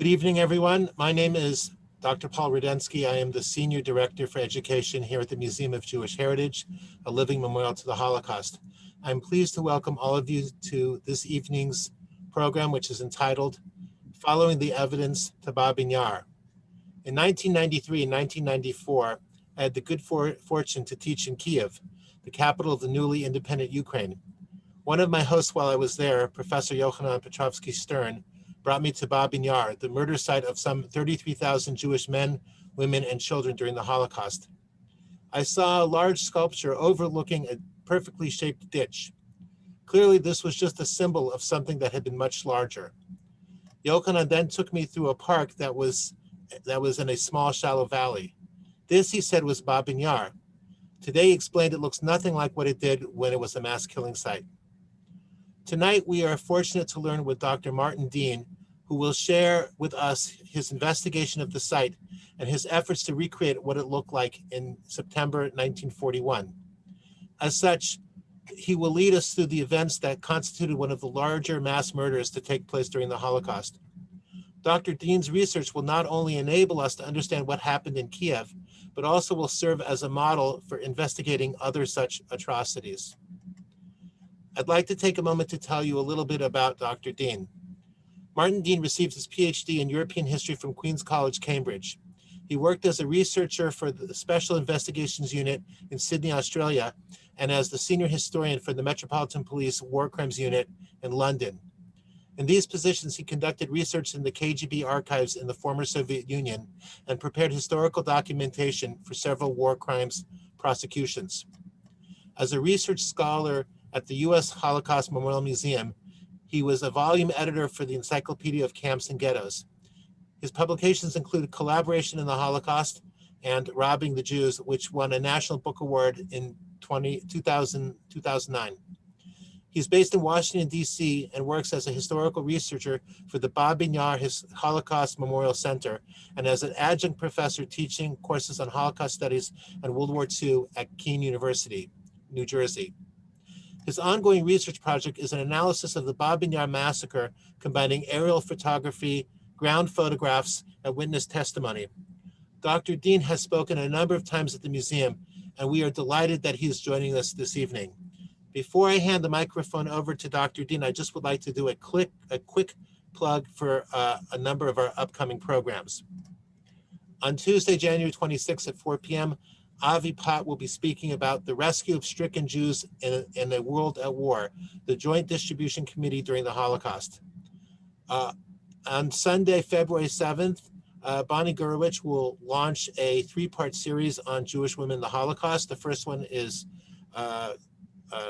Good evening, everyone. My name is Dr. Paul Rudensky. I am the Senior Director for Education here at the Museum of Jewish Heritage, a living memorial to the Holocaust. I'm pleased to welcome all of you to this evening's program, which is entitled Following the Evidence to Babyn Yar. In 1993 and 1994, I had the good fortune to teach in Kyiv, the capital of the newly independent Ukraine. One of my hosts while I was there, Professor Yochanan Petrovsky-Stern, brought me to Babyn Yar, the murder site of some 33,000 Jewish men, women, and children during the Holocaust. I saw a large sculpture overlooking a perfectly shaped ditch. Clearly, this was just a symbol of something that had been much larger. Yochanan then took me through a park that was in a small, shallow valley. This, he said, was Babyn Yar. Today, he explained it looks nothing like what it did when it was a mass killing site. Tonight, we are fortunate to learn with Dr. Martin Dean, who will share with us his investigation of the site and his efforts to recreate what it looked like in September 1941. As such, he will lead us through the events that constituted one of the larger mass murders to take place during the Holocaust. Dr. Dean's research will not only enable us to understand what happened in Kyiv, but also will serve as a model for investigating other such atrocities. I'd like to take a moment to tell you a little bit about Dr. Dean. Martin Dean received his PhD in European history from Queen's College, Cambridge. He worked as a researcher for the Special Investigations Unit in Sydney, Australia, and as the senior historian for the Metropolitan Police War Crimes Unit in London. In these positions, he conducted research in the KGB archives in the former Soviet Union and prepared historical documentation for several war crimes prosecutions. As a research scholar at the U.S. Holocaust Memorial Museum, he was a volume editor for the Encyclopedia of Camps and Ghettos. His publications include Collaboration in the Holocaust and Robbing the Jews, which won a National Book Award in 2009. He's based in Washington, D.C., and works as a historical researcher for the Babyn Yar Holocaust Memorial Center and as an adjunct professor teaching courses on Holocaust studies and World War II at Keene University, New Jersey. His ongoing research project is an analysis of the Babyn Yar massacre, combining aerial photography, ground photographs, and witness testimony. Dr. Dean has spoken a number of times at the museum, and we are delighted that he is joining us this evening. Before I hand the microphone over to Dr. Dean, I just would like to do a quick plug for a number of our upcoming programs. On Tuesday, January 26th at 4 p.m., Avi Pot will be speaking about the rescue of stricken Jews in a world at war, the Joint Distribution Committee during the Holocaust. On Sunday, February 7th, Bonnie Gurwitch will launch a three-part series on Jewish women in the Holocaust. The first one is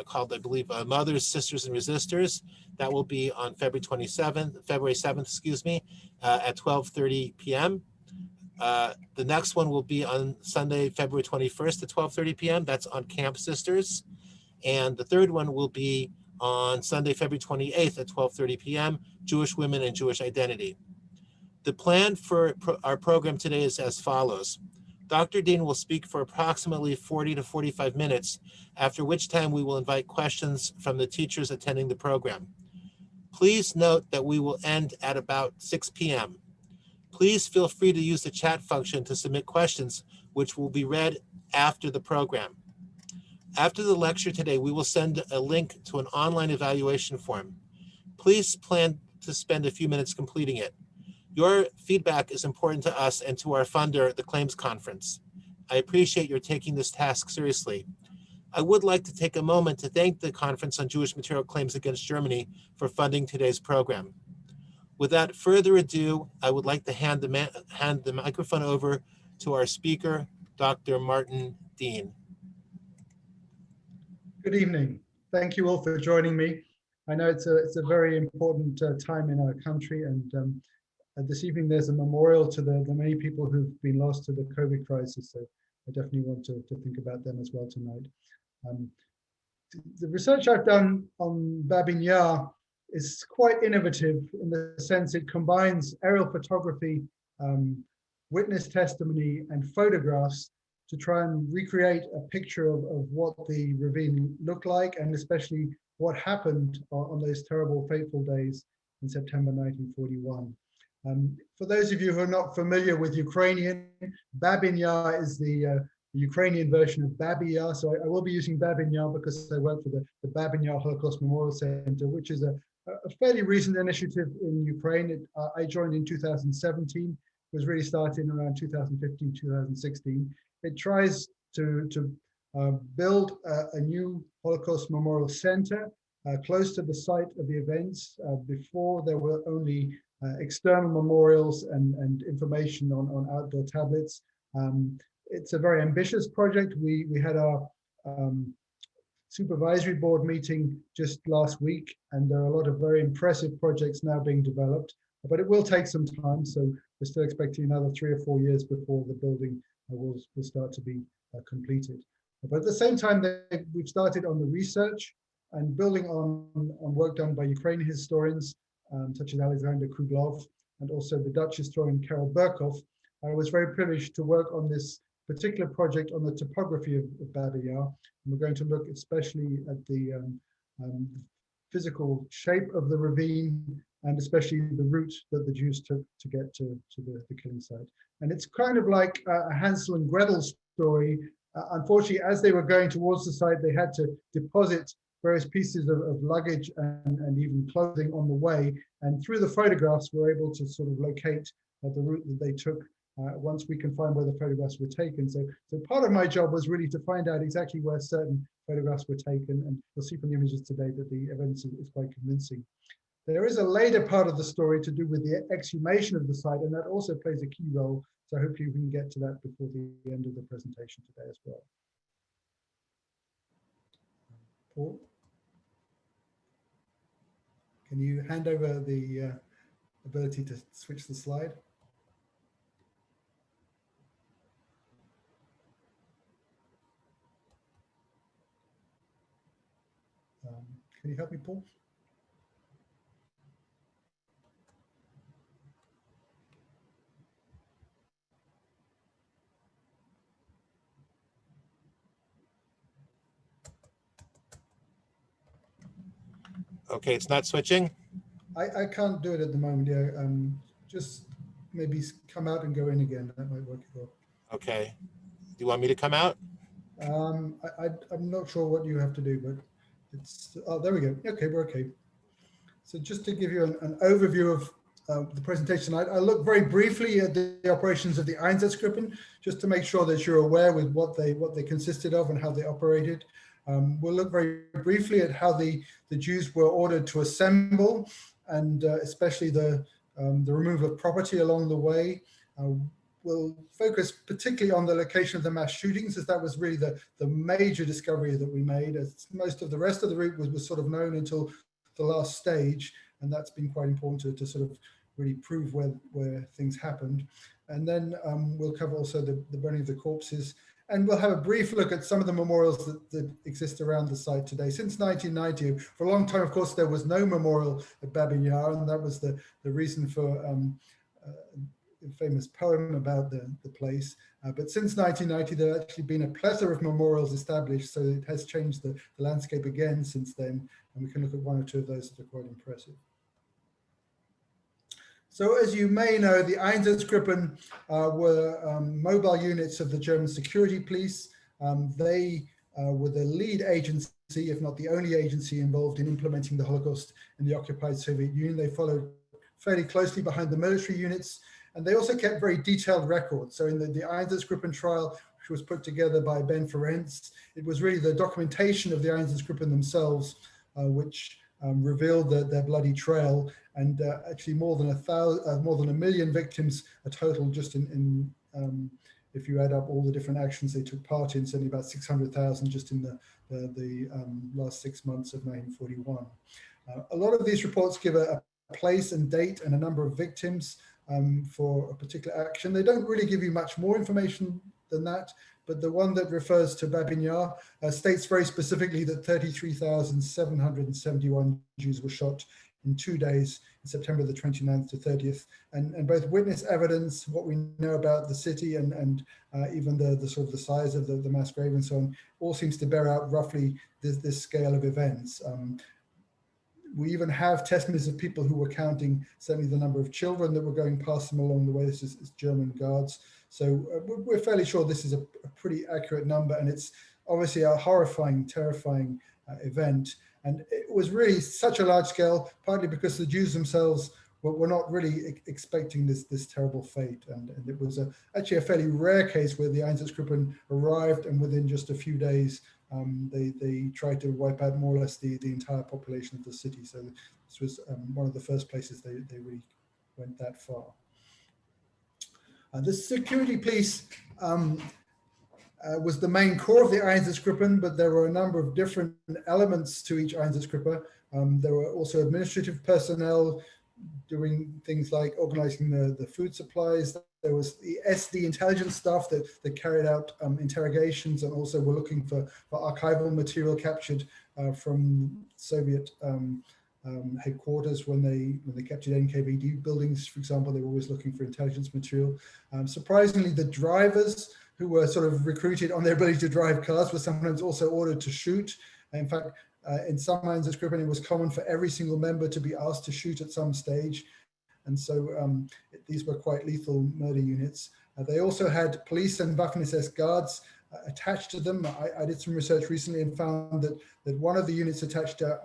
called, I believe, Mothers, Sisters, and Resistors. That will be on February 7th, at 12:30 p.m. The next one will be on Sunday, February 21st at 12:30 p.m. That's on Camp Sisters. And the third one will be on Sunday, February 28th at 12:30 p.m., Jewish Women and Jewish Identity. The plan for our program today is as follows. Dr. Dean will speak for approximately 40 to 45 minutes, after which time we will invite questions from the teachers attending the program. Please note that we will end at about 6 p.m. Please feel free to use the chat function to submit questions, which will be read after the program. After the lecture today, we will send a link to an online evaluation form. Please plan to spend a few minutes completing it. Your feedback is important to us and to our funder, the Claims Conference. I appreciate your taking this task seriously. I would like to take a moment to thank the Conference on Jewish Material Claims Against Germany for funding today's program. Without further ado, I would like to hand the microphone over to our speaker, Dr. Martin Dean. Good evening. Thank you all for joining me. I know it's a very important time in our country, and this evening there's a memorial to the many people who've been lost to the COVID crisis, so I definitely want to think about them as well tonight. The research I've done on Babyn Yar is quite innovative in the sense it combines aerial photography, witness testimony, and photographs to try and recreate a picture of what the ravine looked like, and especially what happened on those terrible, fateful days in September 1941. For those of you who are not familiar with Ukrainian, Babyn Yar is the Ukrainian version of Babi Yar. So I will be using Babyn Yar because I work for the Babyn Yar Holocaust Memorial Center, which is a fairly recent initiative in Ukraine. I joined in 2017. It was really starting around 2015, 2016. It tries to build a new Holocaust Memorial Center close to the site of the events. Before, there were only external memorials and information on outdoor tablets. It's a very ambitious project. We had our supervisory board meeting just last week, and there are a lot of very impressive projects now being developed, but it will take some time. So we're still expecting another 3 or 4 years before the building will start to be completed. But at the same time, we've started on the research and building on work done by Ukrainian historians, such as Alexander Kruglov, and also the Dutch historian Karel Burkhoff. I was very privileged to work on this particular project on the topography of Babi Yar. And we're going to look especially at the physical shape of the ravine, and especially the route that the Jews took to get to the killing site. And it's kind of like a Hansel and Gretel story. Unfortunately, as they were going towards the site, they had to deposit various pieces of luggage and even clothing on the way. And through the photographs, we're able to sort of locate the route that they took once we can find where the photographs were taken. So part of my job was really to find out exactly where certain photographs were taken. And you'll see from the images today that the evidence is quite convincing. There is a later part of the story to do with the exhumation of the site, and that also plays a key role. So hopefully we can get to that before the end of the presentation today as well. Paul, can you hand over the ability to switch the slide? Can you help me, Paul? Okay, it's not switching. I can't do it at the moment. Yeah, just maybe come out and go in again. That might work as well. Okay. Do you want me to come out? I'm not sure what you have to do, but it's, oh, there we go. Okay, we're okay. So just to give you an overview of the presentation tonight, I look very briefly at the operations of the Einsatzgruppen, just to make sure that you're aware with what they consisted of and how they operated. We'll look very briefly at how the Jews were ordered to assemble, and especially the removal of property along the way. We'll focus particularly on the location of the mass shootings, as that was really the major discovery that we made, as most of the rest of the route was sort of known until the last stage, and that's been quite important to sort of really prove where things happened. And then we'll cover also the burning of the corpses, and we'll have a brief look at some of the memorials that exist around the site today. Since 1990, for a long time, of course, there was no memorial at Babyn Yar, and that was the reason for a famous poem about the place. But since 1990, there has actually been a plethora of memorials established, so it has changed the landscape again since then, and we can look at one or two of those that are quite impressive. So as you may know, the Einsatzgruppen were mobile units of the German security police. They were the lead agency, if not the only agency, involved in implementing the Holocaust in the occupied Soviet Union. They followed fairly closely behind the military units, and they also kept very detailed records. So in the Einsatzgruppen trial, which was put together by Ben Ferencz, it was really the documentation of the Einsatzgruppen themselves, which revealed their bloody trail, and actually more than a million victims, a total just in if you add up all the different actions they took part in, certainly about 600,000 just in the last 6 months of 1941. A lot of these reports give a place and date and a number of victims for a particular action. They don't really give you much more information than that, but the one that refers to Babyn Yar states very specifically that 33,771 Jews were shot in 2 days, in September the 29th to 30th, and both witness evidence, what we know about the city, and even the sort of the size of the mass grave and so on, all seems to bear out roughly this scale of events. We even have testimonies of people who were counting certainly the number of children that were going past them along the way. This is German guards. So we're fairly sure this is a pretty accurate number, and it's obviously a horrifying, terrifying event. And it was really such a large scale, partly because the Jews themselves were not really expecting this terrible fate. And it was actually a fairly rare case where the Einsatzgruppen arrived, and within just a few days, they tried to wipe out more or less the entire population of the city. So this was one of the first places they really went that far. The security police was the main core of the Einsatzgruppen, but there were a number of different elements to each Einsatzgruppe. There were also administrative personnel doing things like organizing the food supplies. There was the SD intelligence staff that carried out interrogations, and also were looking for archival material captured from Soviet headquarters when they captured NKVD buildings, for example. They were always looking for intelligence material. Surprisingly, the drivers who were sort of recruited on their ability to drive cars were sometimes also ordered to shoot. In fact, in some Einsatzgruppen, it was common for every single member to be asked to shoot at some stage. And so these were quite lethal murder units. They also had police and Waffen-SS guards attached to them. I did some research recently and found that one of the units attached to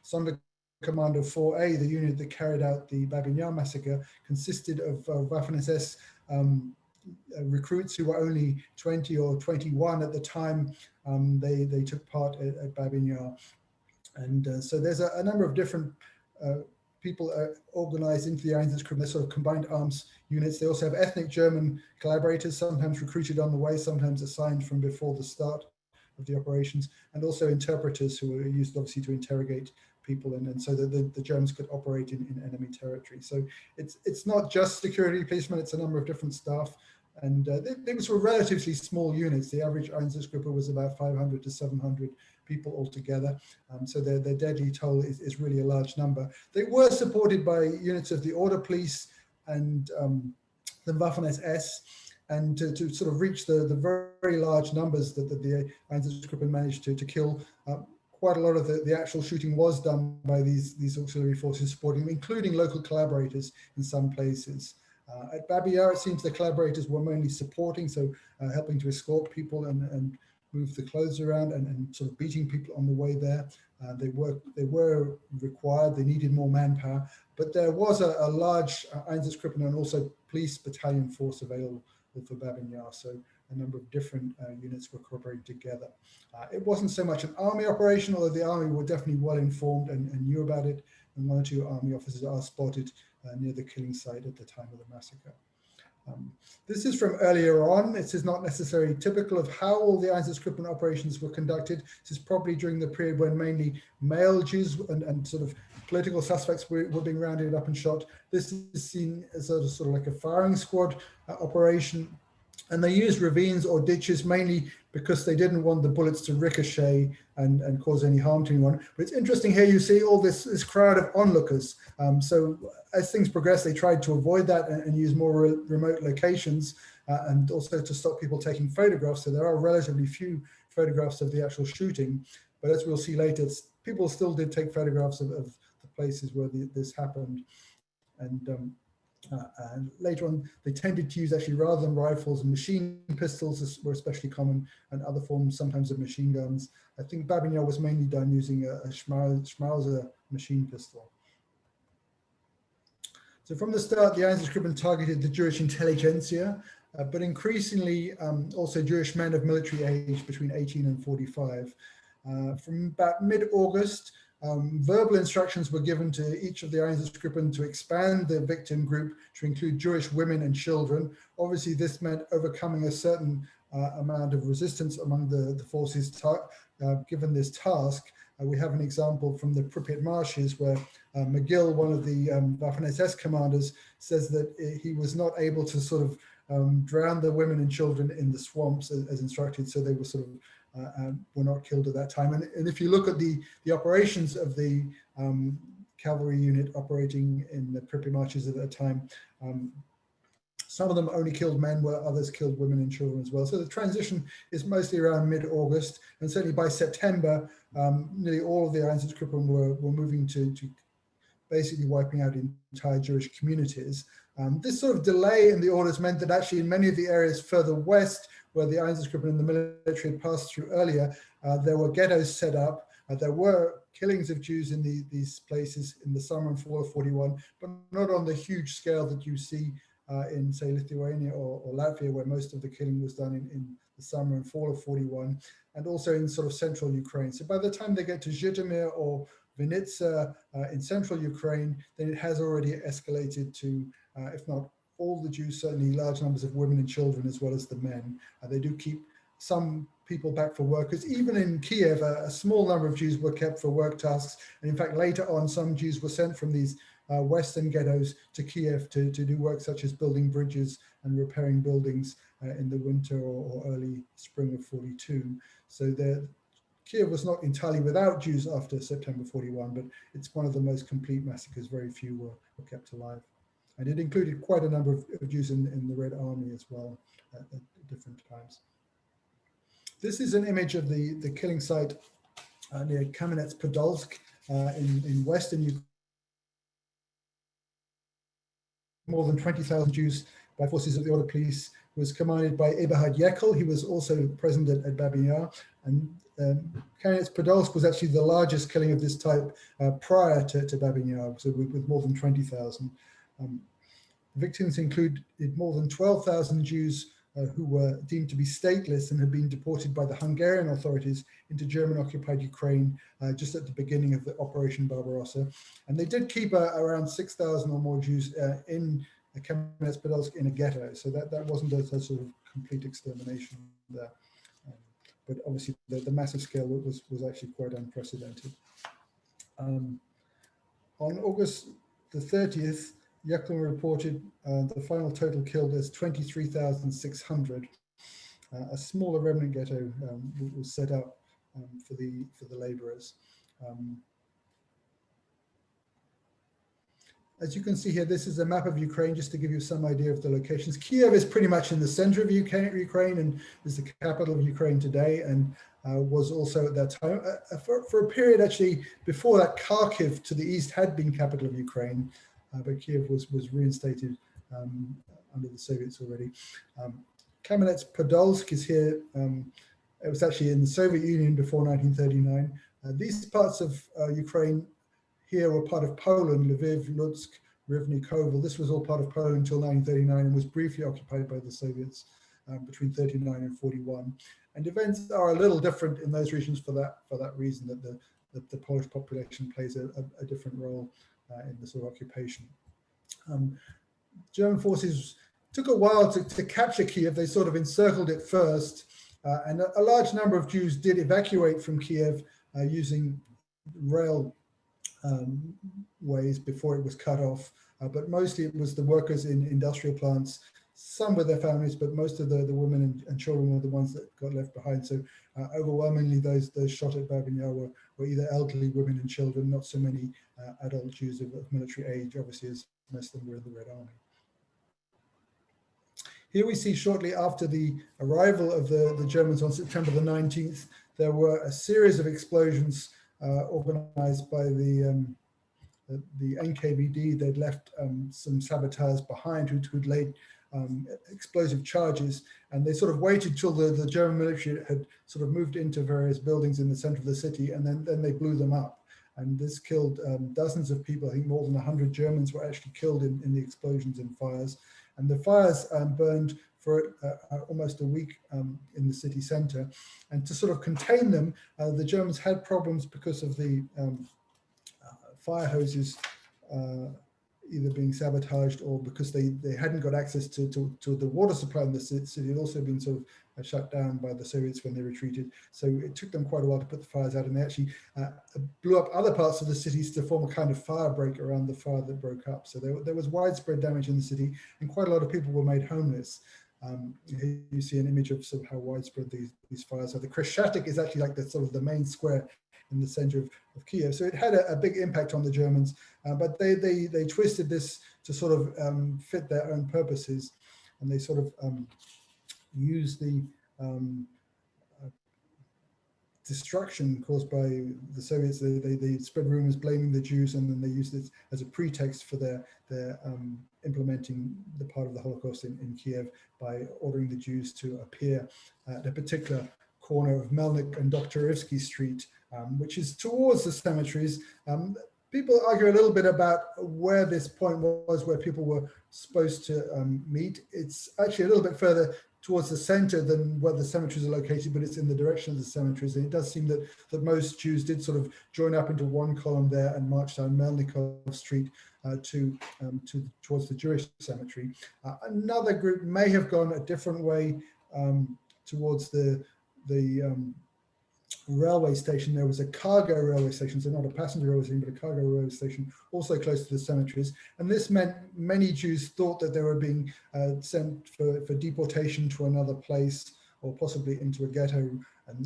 Sonderkommando 4A, the unit that carried out the Babyn Yar massacre, consisted of Waffen-SS recruits who were only 20 or 21 at the time they took part at Babyn Yar. And so there's a number of different people organized into the Einsatzgruppen. They're sort of combined arms units. They also have ethnic German collaborators, sometimes recruited on the way, sometimes assigned from before the start of the operations, and also interpreters who were used obviously to interrogate people, and so that the Germans could operate in enemy territory. So it's not just security policemen, it's a number of different staff. And these were relatively small units. The average Einsatzgruppe was about 500 to 700 people altogether. So their deadly toll is really a large number. They were supported by units of the Order Police and the Waffen-SS, and to sort of reach the very large numbers that the Einsatzgruppen managed to kill. Quite a lot of the actual shooting was done by these auxiliary forces supporting them, including local collaborators in some places. At Babi Yar, it seems the collaborators were mainly supporting, so helping to escort people and move the clothes around and sort of beating people on the way there. They were required, they needed more manpower, but there was a large Einsatzgruppen and also police battalion force available for Babyn Yar, so a number of different units were cooperating together. It wasn't so much an army operation, although the army were definitely well informed and knew about it, and one or two army officers are spotted near the killing site at the time of the massacre. This is from earlier on. This is not necessarily typical of how all the Einsatzgruppen operations were conducted. This is probably during the period when mainly male Jews and sort of political suspects were being rounded up and shot. This is seen as sort of like a firing squad operation. And they used ravines or ditches mainly because they didn't want the bullets to ricochet and cause any harm to anyone. But it's interesting here, you see all this crowd of onlookers. So as things progressed, they tried to avoid that and use more remote locations and also to stop people taking photographs. So there are relatively few photographs of the actual shooting. But as we'll see later, people still did take photographs of the places where this happened. And later on, they tended to use actually, rather than rifles, and machine pistols were especially common, and other forms sometimes of machine guns. I think Babyn Yar was mainly done using a Schmauser machine pistol. So from the start, the Einsatzgruppen targeted the Jewish intelligentsia, but increasingly also Jewish men of military age between 18 and 45. From about mid-August, verbal instructions were given to each of the Einsatzgruppen to expand the victim group to include Jewish women and children. Obviously, this meant overcoming a certain amount of resistance among the forces given this task. We have an example from the Pripyat marshes where McGill, one of the Waffen-SS commanders, says that he was not able to sort of drown the women and children in the swamps as instructed, so they were sort of were not killed at that time. And if you look at the operations of the cavalry unit operating in the Pripyat marshes at that time, Some of them only killed men, where others killed women and children as well. So the transition is mostly around mid-August, and certainly by September, nearly all of the Einsatzgruppen were moving to basically wiping out entire Jewish communities. This sort of delay in the orders meant that actually in many of the areas further west, where the Einsatzgruppen and the military had passed through earlier, there were ghettos set up. There were killings of Jews in these places in the summer and fall of 41, but not on the huge scale that you see in, say, Lithuania or Latvia, where most of the killing was done in the summer and fall of 41, and also in sort of central Ukraine. So by the time they get to Zhytomyr or Vinnytsia in central Ukraine, then it has already escalated to, if not all the Jews, certainly large numbers of women and children, as well as the men. They do keep some people back for work, because even in Kyiv, a small number of Jews were kept for work tasks. And in fact, later on, some Jews were sent from these western ghettos to Kyiv to do work such as building bridges and repairing buildings in the winter or early spring of 42. So Kyiv was not entirely without Jews after September 41, but it's one of the most complete massacres. Very few were kept alive. And it included quite a number of Jews in the Red Army as well at different times. This is an image of the killing site near Kamenets-Podolsk in western Ukraine. More than 20,000 Jews by forces of the Order Police was commanded by Eberhard Jekyll. He was also present at Babyn Yar. And Kamenets-Podolsk was actually the largest killing of this type prior to Babyn Yar, so with more than 20,000. Victims included more than 12,000 Jews who were deemed to be stateless and had been deported by the Hungarian authorities into German-occupied Ukraine just at the beginning of the Operation Barbarossa. And they did keep around 6,000 or more Jews in Kamenets-Podolsk in a ghetto. So that wasn't a sort of complete extermination there. But obviously the massive scale was actually quite unprecedented. On August the 30th, Jekyll reported the final total killed as 23,600. A smaller remnant ghetto was set up for the laborers. As you can see here, this is a map of Ukraine, just to give you some idea of the locations. Kyiv is pretty much in the center of Ukraine and is the capital of Ukraine today, and was also at that time. For a period actually before that, Kharkiv to the east had been capital of Ukraine, but Kyiv was reinstated under the Soviets already. Kamenets-Podolsk is here. It was actually in the Soviet Union before 1939. These parts of Ukraine here were part of Poland: Lviv, Lutsk, Rivne, Kovel. This was all part of Poland until 1939 and was briefly occupied by the Soviets between 39 and 41. And events are a little different in those regions for that reason, that the Polish population plays a different role in the sort of occupation. German forces took a while to capture Kyiv. They sort of encircled it first, and a large number of Jews did evacuate from Kyiv using rail ways before it was cut off, but mostly it was the workers in industrial plants, some with their families, but most of the women and children were the ones that got left behind. So overwhelmingly those shot at Babyn Yar were either elderly women and children, not so many adult Jews of military age, obviously, as most of them were in the Red Army. Here we see shortly after the arrival of the Germans on September the 19th, there were a series of explosions organized by the NKVD. They'd left some saboteurs behind who'd laid explosive charges, and they sort of waited till the German military had sort of moved into various buildings in the center of the city, and then they blew them up. And this killed dozens of people. I think more than 100 Germans were actually killed in the explosions and fires. And the fires burned for almost a week in the city center. And to sort of contain them, the Germans had problems because of the fire hoses either being sabotaged or because they hadn't got access to the water supply in the city. It had also been sort of shut down by the Soviets when they retreated. So it took them quite a while to put the fires out, and they actually blew up other parts of the cities to form a kind of fire break around the fire that broke up. So there was widespread damage in the city, and quite a lot of people were made homeless. Here you see an image of sort of how widespread these fires are. The Khreshchatyk is actually like the sort of the main square in the center of Kyiv. So it had a big impact on the Germans, but they twisted this to sort of fit their own purposes. and they sort of use the destruction caused by the Soviets. They spread rumors blaming the Jews, and then they used it as a pretext for their implementing the part of the Holocaust in Kyiv by ordering the Jews to appear at a particular corner of Melnik and Doktorivsky Street, which is towards the cemeteries. People argue a little bit about where this point was, where people were supposed to meet. It's actually a little bit further towards the center than where the cemeteries are located, but it's in the direction of the cemeteries. And it does seem that most Jews did sort of join up into one column there and march down Melnikov Street towards the Jewish cemetery. Another group may have gone a different way towards the railway station. There was a cargo railway station, so not a passenger railway station, but a cargo railway station also close to the cemeteries. And this meant many Jews thought that they were being sent for deportation to another place, or possibly into a ghetto.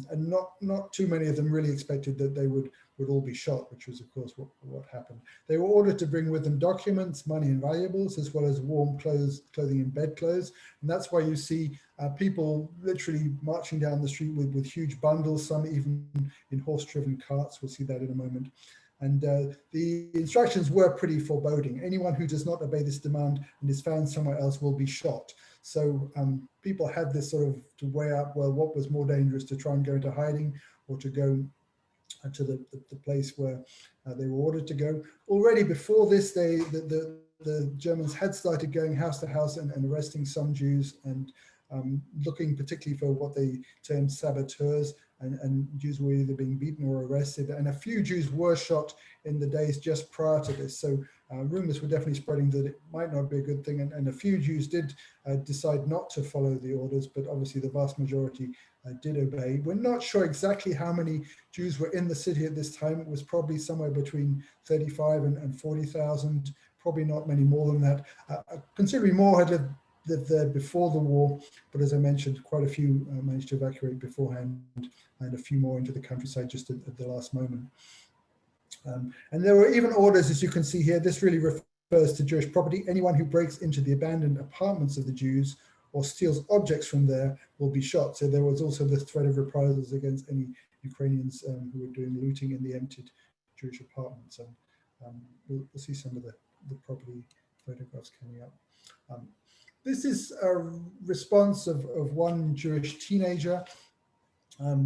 And not too many of them really expected that they would all be shot, which was of course what happened. They were ordered to bring with them documents, money and valuables, as well as warm clothing and bedclothes. And that's why you see people literally marching down the street with huge bundles, some even in horse-driven carts. We'll see that in a moment. And the instructions were pretty foreboding. Anyone who does not obey this demand and is found somewhere else will be shot. So people had this sort of to weigh up, well, what was more dangerous, to try and go into hiding or to go to the place where they were ordered to go. Already before this, the Germans had started going house to house and arresting some Jews and looking particularly for what they termed saboteurs, and Jews were either being beaten or arrested. And a few Jews were shot in the days just prior to this. So rumors were definitely spreading that it might not be a good thing. And a few Jews did decide not to follow the orders, but obviously the vast majority did obey. We're not sure exactly how many Jews were in the city at this time. It was probably somewhere between 35 and 40,000, probably not many more than that. Considerably more had lived there before the war, but as I mentioned, quite a few managed to evacuate beforehand, and a few more into the countryside just at the last moment. And there were even orders, as you can see here. This really refers to Jewish property. Anyone who breaks into the abandoned apartments of the Jews or steals objects from there will be shot. So there was also the threat of reprisals against any Ukrainians who were doing looting in the emptied Jewish apartments. And we'll see some of the property photographs coming up. This is a response of one Jewish teenager.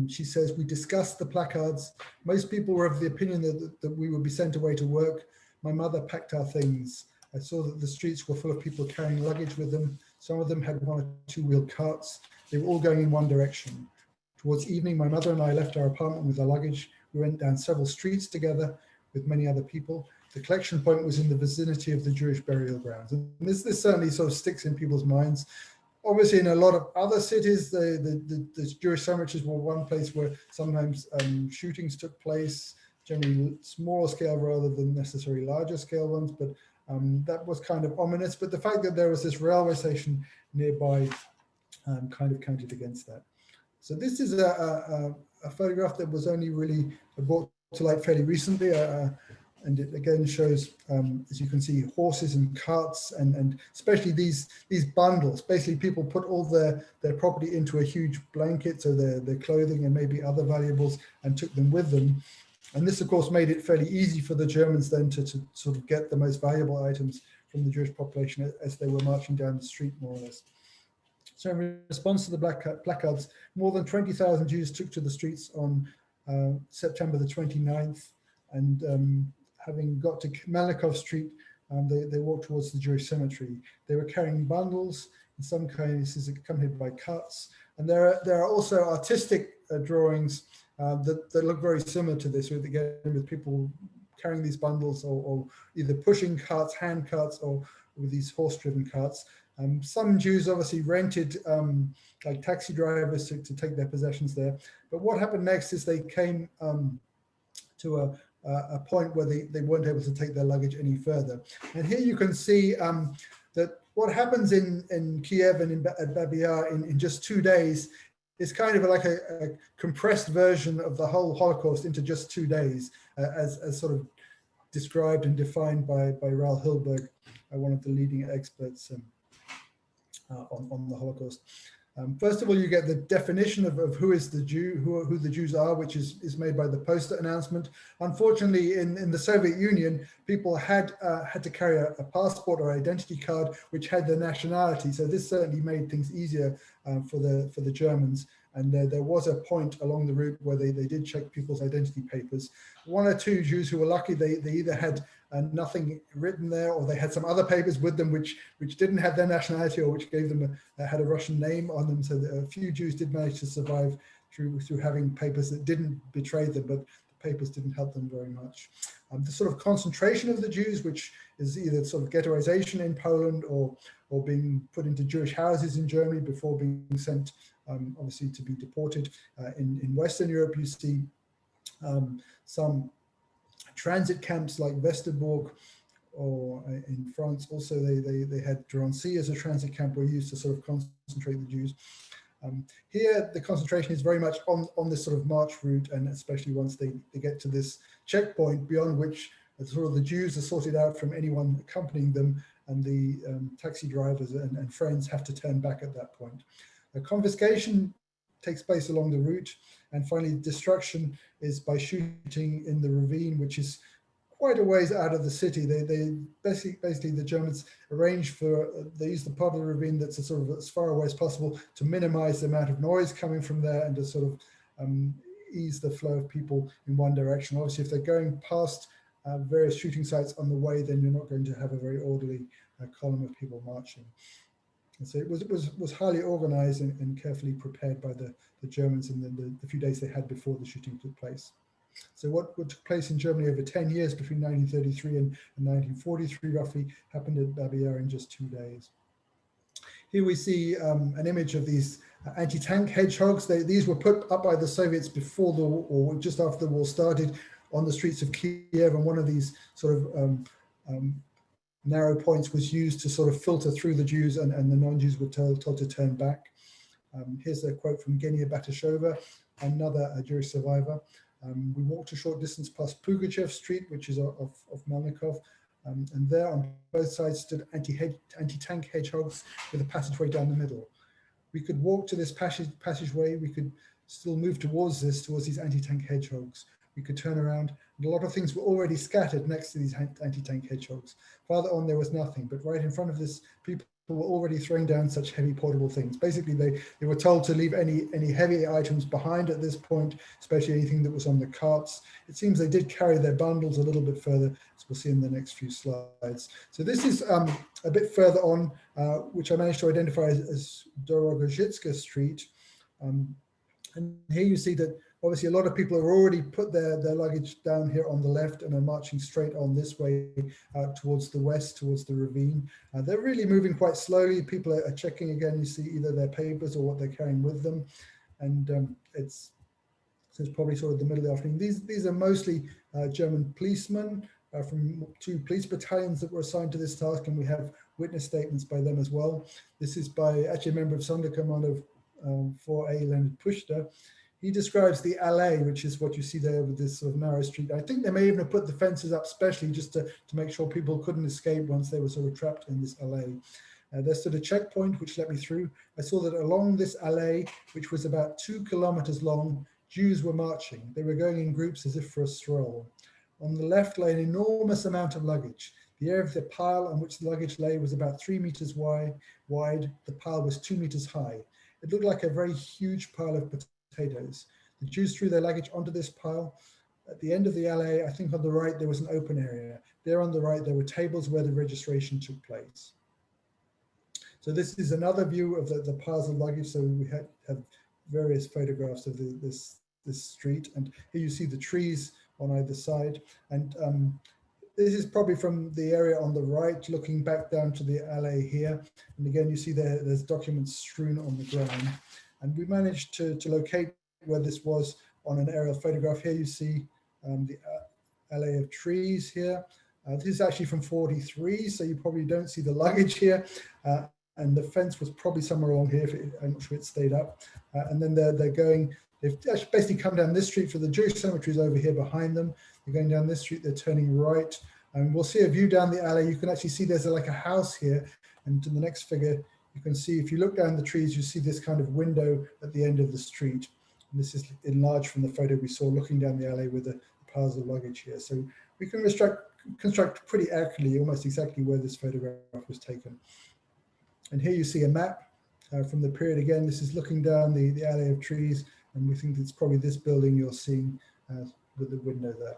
She says, "We discussed the placards. Most people were of the opinion that we would be sent away to work. My mother packed our things. I saw that the streets were full of people carrying luggage with them. Some of them had one or two-wheeled carts. They were all going in one direction. Towards evening, my mother and I left our apartment with our luggage. We went down several streets together with many other people. The collection point was in the vicinity of the Jewish burial grounds." And this certainly sort of sticks in people's minds. Obviously, in a lot of other cities, the Jewish cemeteries were one place where sometimes shootings took place, generally smaller scale rather than necessarily larger scale ones, but that was kind of ominous. But the fact that there was this railway station nearby kind of counted against that. So this is a photograph that was only really brought to light fairly recently. And it again shows, as you can see, horses and carts, and especially these bundles. Basically, people put all their property into a huge blanket, so their clothing and maybe other valuables, and took them with them. And this, of course, made it fairly easy for the Germans then to sort of get the most valuable items from the Jewish population as they were marching down the street, more or less. So in response to the placards, more than 20,000 Jews took to the streets on September the 29th, and having got to Melnikov Street, they walked towards the Jewish cemetery. They were carrying bundles, in some cases accompanied by carts. And there are also artistic drawings that look very similar to this, with people carrying these bundles or either pushing carts, hand carts, or with these horse-driven carts. Some Jews obviously rented like taxi drivers to take their possessions there. But what happened next is they came to a point where they weren't able to take their luggage any further. And here you can see that what happens in Kyiv and at Babi Yar in just 2 days is kind of like a compressed version of the whole Holocaust into just 2 days, as sort of described and defined by Raoul Hilberg, one of the leading experts on the Holocaust. First of all, you get the definition of who is the Jew, who the Jews are, which is made by the poster announcement. Unfortunately, in the Soviet Union, people had to carry a passport or identity card which had their nationality. So this certainly made things easier for the Germans. And there was a point along the route where they did check people's identity papers. One or two Jews who were lucky, they either had nothing written there, or they had some other papers with them which didn't have their nationality, or which gave them had a Russian name on them. So a few Jews did manage to survive through having papers that didn't betray them, but the papers didn't help them very much. The sort of concentration of the Jews, which is either sort of ghettoization in Poland or being put into Jewish houses in Germany before being sent, obviously, to be deported. In Western Europe, you see some transit camps like Westerbork, or in France also they had Drancy as a transit camp where used to sort of concentrate the Jews. Here the concentration is very much on this sort of march route, and especially once they get to this checkpoint, beyond which sort of the Jews are sorted out from anyone accompanying them, and the taxi drivers and friends have to turn back at that point. A confiscation takes place along the route, and finally destruction is by shooting in the ravine, which is quite a ways out of the city. They basically the Germans arranged for, they used the part of the ravine that's sort of as far away as possible to minimize the amount of noise coming from there, and to sort of ease the flow of people in one direction. Obviously, if they're going past various shooting sites on the way, then you're not going to have a very orderly column of people marching. And so it was highly organized and carefully prepared by the Germans in the few days they had before the shooting took place. So what took place in Germany over 10 years between 1933 and 1943 roughly happened at Babi Yar in just 2 days. Here we see an image of these anti-tank hedgehogs. These were put up by the Soviets before the war, or just after the war started, on the streets of Kyiv, and one of these sort of narrow points was used to sort of filter through the Jews, and the non-Jews were told to turn back. Here's a quote from Genia Batashova, another Jewish survivor. We walked a short distance past Pugachev Street, which is of Melnikov, and there on both sides stood anti-tank hedgehogs with a passageway down the middle. We could walk to this passageway, we could still move towards these anti-tank hedgehogs. We could turn around, and a lot of things were already scattered next to these anti-tank hedgehogs. Farther on, there was nothing, but right in front of this, people were already throwing down such heavy portable things. Basically, they were told to leave any heavy items behind at this point, especially anything that was on the carts. It seems they did carry their bundles a little bit further, as we'll see in the next few slides. So this is a bit further on, which I managed to identify as Dorogozhitska Street. And here you see that obviously a lot of people have already put their luggage down here on the left and are marching straight on this way towards the west, towards the ravine. They're really moving quite slowly. People are checking again. You see either their papers or what they're carrying with them. And it's probably sort of the middle of the afternoon. These are mostly German policemen from 2 police battalions that were assigned to this task, and we have witness statements by them as well. This is by actually a member of Sonderkommando 4A, Leonard Pushta. He describes the alley, which is what you see there with this sort of narrow street. I think they may even have put the fences up specially just to make sure people couldn't escape once they were sort of trapped in this alley. There stood a checkpoint which let me through. I saw that along this alley, which was about 2 kilometers long, Jews were marching. They were going in groups as if for a stroll. On the left lay an enormous amount of luggage. The area of the pile on which the luggage lay was about 3 meters wide. The pile was 2 meters high. It looked like a very huge pile of potatoes. The Jews threw their luggage onto this pile. At the end of the alley, I think on the right, there was an open area. There on the right, there were tables where the registration took place. So this is another view of the piles of luggage. So we have various photographs of this street. And here you see the trees on either side. And this is probably from the area on the right, looking back down to the alley here. And again, you see there's documents strewn on the ground. And we managed to locate where this was on an aerial photograph. Here you see the alley of trees here. This is actually from 43, so you probably don't see the luggage here. And the fence was probably somewhere along here. I'm not sure it stayed up. And then they've actually basically come down this street, for the Jewish cemetery is over here behind them. They're going down this street, they're turning right. And we'll see a view down the alley. You can actually see there's like a house here. And in the next figure, you can see, if you look down the trees, you see this kind of window at the end of the street. And this is enlarged from the photo we saw looking down the alley with the piles of luggage here. So we can construct pretty accurately, almost exactly where this photograph was taken. And here you see a map from the period. Again, this is looking down the alley of trees, and we think it's probably this building you're seeing with the window there.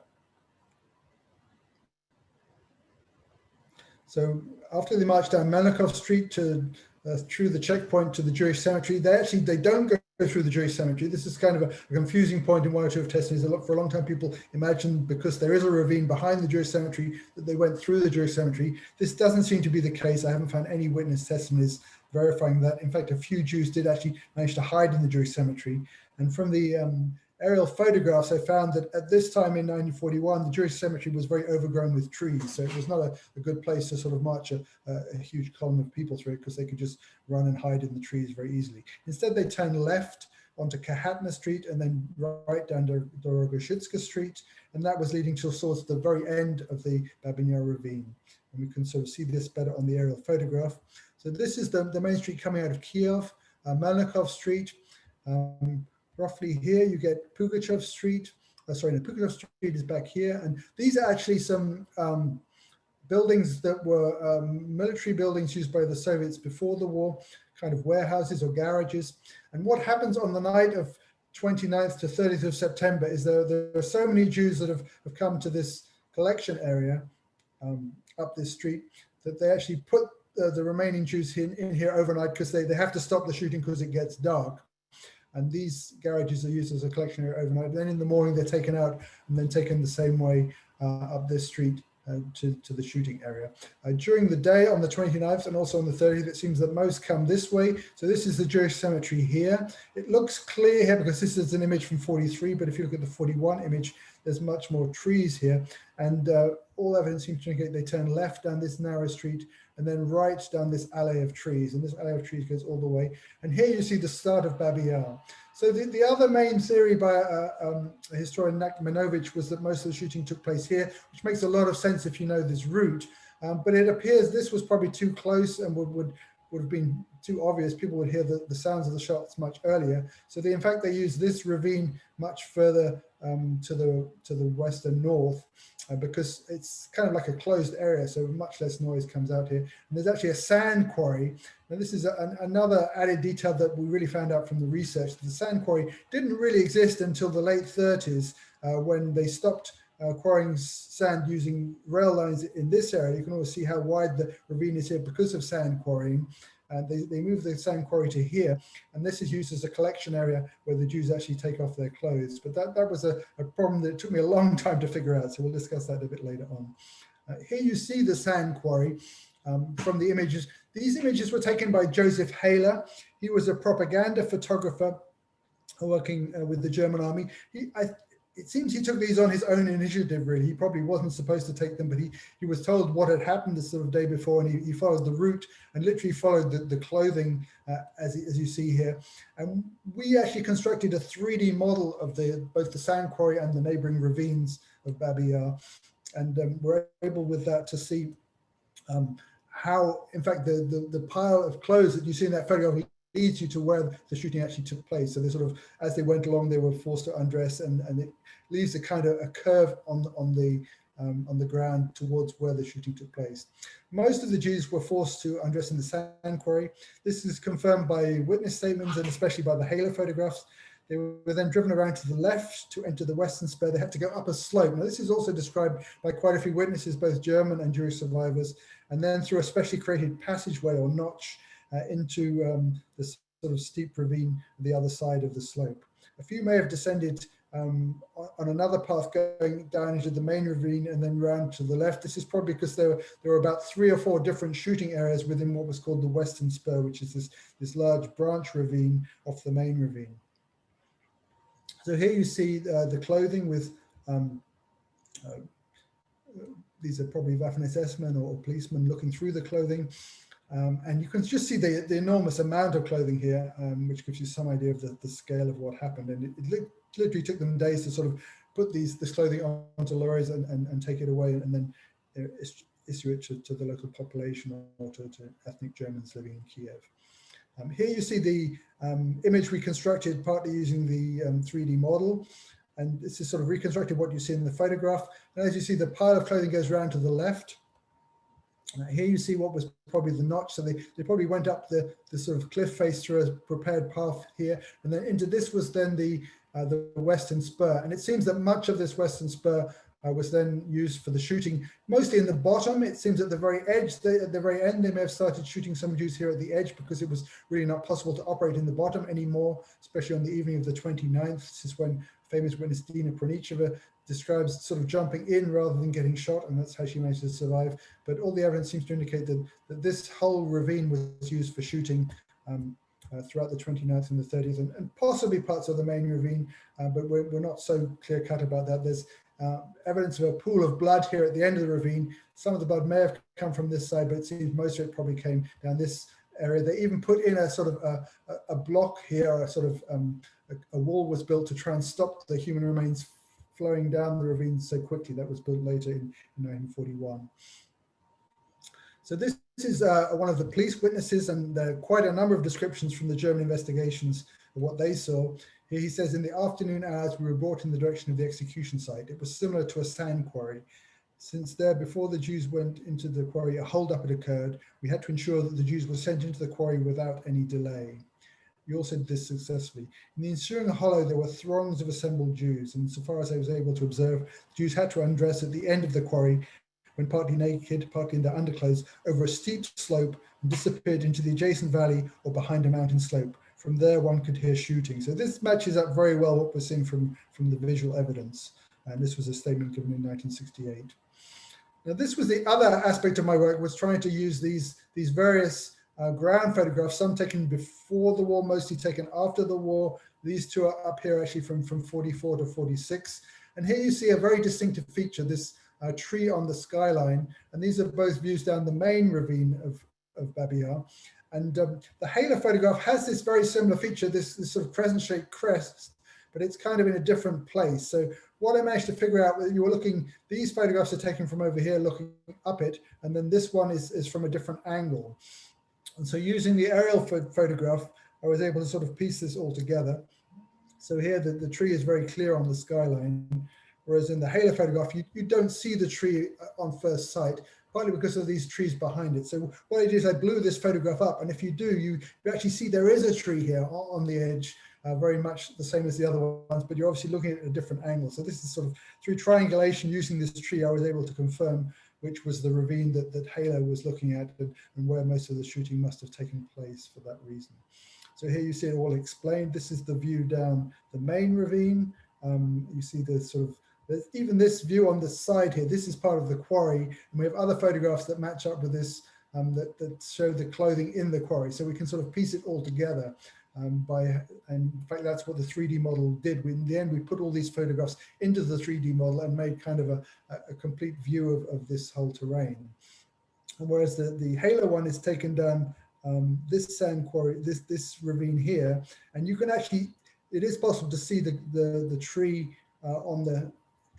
So after they march down Melnikov Street through the checkpoint to the Jewish cemetery, they don't go through the Jewish cemetery. This is kind of a confusing point in one or two of testimonies. For a long time, people imagined because there is a ravine behind the Jewish cemetery that they went through the Jewish cemetery. This doesn't seem to be the case. I haven't found any witness testimonies verifying that. In fact, a few Jews did actually manage to hide in the Jewish cemetery. And from the aerial photographs, I found that at this time in 1941, the Jewish cemetery was very overgrown with trees. So it was not a good place to sort of march a huge column of people through it, because they could just run and hide in the trees very easily. Instead, they turned left onto Kahatna Street and then right down to Dorogoshitska Street. And that was leading to towards the very end of the Babyn Yar ravine. And we can sort of see this better on the aerial photograph. So this is the main street coming out of Kyiv, Melnikov Street. Roughly here, you get Pugachev Street. Pugachev Street is back here. And these are actually some buildings that were military buildings used by the Soviets before the war, kind of warehouses or garages. And what happens on the night of 29th to 30th of September is there are so many Jews that have come to this collection area up this street that they actually put the remaining Jews in here overnight, because they have to stop the shooting because it gets dark. And these garages are used as a collection area overnight. Then in the morning, they're taken out and then taken the same way up this street to the shooting area. During the day on the 29th and also on the 30th, it seems that most come this way. So this is the Jewish cemetery here. It looks clear here because this is an image from 43, but if you look at the 41 image, there's much more trees here. And all evidence seems to indicate they turn left down this narrow street and then right down this alley of trees. And this alley of trees goes all the way. And here you see the start of Babi Yar. So the other main theory by a historian, Nakmanovich, was that most of the shooting took place here, which makes a lot of sense if you know this route. But it appears this was probably too close and would have been too obvious. People would hear the sounds of the shots much earlier. So in fact, they used this ravine much further to the west and north because it's kind of like a closed area, so much less noise comes out here. And there's actually a sand quarry. Now this is another added detail that we really found out from the research. The sand quarry didn't really exist until the late 30s when they stopped quarrying sand using rail lines in this area. You can always see how wide the ravine is here because of sand quarrying. They moved the sand quarry to here, and this is used as a collection area where the Jews actually take off their clothes. But that was a problem that took me a long time to figure out, so we'll discuss that a bit later on. Here you see the sand quarry from the images. These images were taken by Joseph Haler. He was a propaganda photographer working with the German army. It seems he took these on his own initiative, really. He probably wasn't supposed to take them, but he was told what had happened the sort of day before, and he followed the route and literally followed the clothing as you see here. And we actually constructed a 3D model of both the sand quarry and the neighboring ravines of Babi Yar. And we're able with that to see how, in fact, the pile of clothes that you see in that photograph leads you to where the shooting actually took place. So they sort of, as they went along, they were forced to undress, and it leaves a kind of a curve on the ground towards where the shooting took place. Most of the Jews were forced to undress in the sand quarry. This is confirmed by witness statements and especially by the Haler photographs. They were then driven around to the left to enter the western spur. They had to go up a slope. Now, this is also described by quite a few witnesses, both German and Jewish survivors, and then through a specially created passageway or notch into the sort of steep ravine on the other side of the slope. A few may have descended on another path going down into the main ravine and then round to the left. This is probably because there were about 3 or 4 different shooting areas within what was called the western spur, which is this large branch ravine off the main ravine. So here you see the clothing with these are probably Waffen-SS-men or policemen looking through the clothing. And you can just see the enormous amount of clothing here, which gives you some idea of the scale of what happened. And it literally took them days to sort of put this clothing onto lorries and take it away and then issue it to the local population or to ethnic Germans living in Kyiv. Here you see the image reconstructed partly using the 3D model. And this is sort of reconstructed what you see in the photograph. And as you see, the pile of clothing goes around to the left. Here you see what was probably the notch. So they probably went up the sort of cliff face through a prepared path here. And then into this was then the western spur. And it seems that much of this western spur was then used for the shooting, mostly in the bottom. It seems at the very edge, at the very end, they may have started shooting some Jews here at the edge because it was really not possible to operate in the bottom anymore, especially on the evening of the 29th. This is when famous witness Dina Pronicheva describes sort of jumping in rather than getting shot, and that's how she managed to survive. But all the evidence seems to indicate that this whole ravine was used for shooting throughout the 29th and the 30th, and possibly parts of the main ravine, but we're not so clear-cut about that. There's evidence of a pool of blood here at the end of the ravine. Some of the blood may have come from this side, but it seems most of it probably came down this area. They even put in a sort of a block here, a sort of a wall was built to try and stop the human remains flowing down the ravine so quickly. That was built later in 1941. So this is one of the police witnesses, and quite a number of descriptions from the German investigations of what they saw. Here he says, in the afternoon hours, we were brought in the direction of the execution site. It was similar to a sand quarry. Since there, before the Jews went into the quarry, a holdup had occurred. We had to ensure that the Jews were sent into the quarry without any delay. We also did this successfully. In the ensuing hollow, there were throngs of assembled Jews, and so far as I was able to observe, the Jews had to undress at the end of the quarry, when partly naked, partly in their underclothes, over a steep slope and disappeared into the adjacent valley or behind a mountain slope. From there, one could hear shooting. So this matches up very well what we're seeing from the visual evidence. And this was a statement given in 1968. Now, this was the other aspect of my work, was trying to use these various ground photographs, some taken before the war, mostly taken after the war. These two are up here actually from 44 to 46. And here you see a very distinctive feature, this tree on the skyline. And these are both views down the main ravine of Babi Yar. And the Halo photograph has this very similar feature, this sort of crescent-shaped crest, but it's kind of in a different place. So what I managed to figure out, you were looking, these photographs are taken from over here looking up it, and then this one is from a different angle. And so using the aerial photograph, I was able to sort of piece this all together. So here the tree is very clear on the skyline, whereas in the Halo photograph, you don't see the tree on first sight, partly because of these trees behind it. So what I did is I blew this photograph up, and if you do, you actually see there is a tree here on the edge, very much the same as the other ones, but you're obviously looking at a different angle. So this is sort of through triangulation using this tree, I was able to confirm which was the ravine that Halo was looking at, and where most of the shooting must have taken place for that reason. So here you see it all explained. This is the view down the main ravine. You see the sort of, even this view on the side here, this is part of the quarry. And we have other photographs that match up with this that show the clothing in the quarry. So we can sort of piece it all together and in fact, that's what the 3D model did. In the end, we put all these photographs into the 3D model and made kind of a complete view of this whole terrain. And whereas the Halo one is taken down this sand quarry, this ravine here, and you can actually, it is possible to see the tree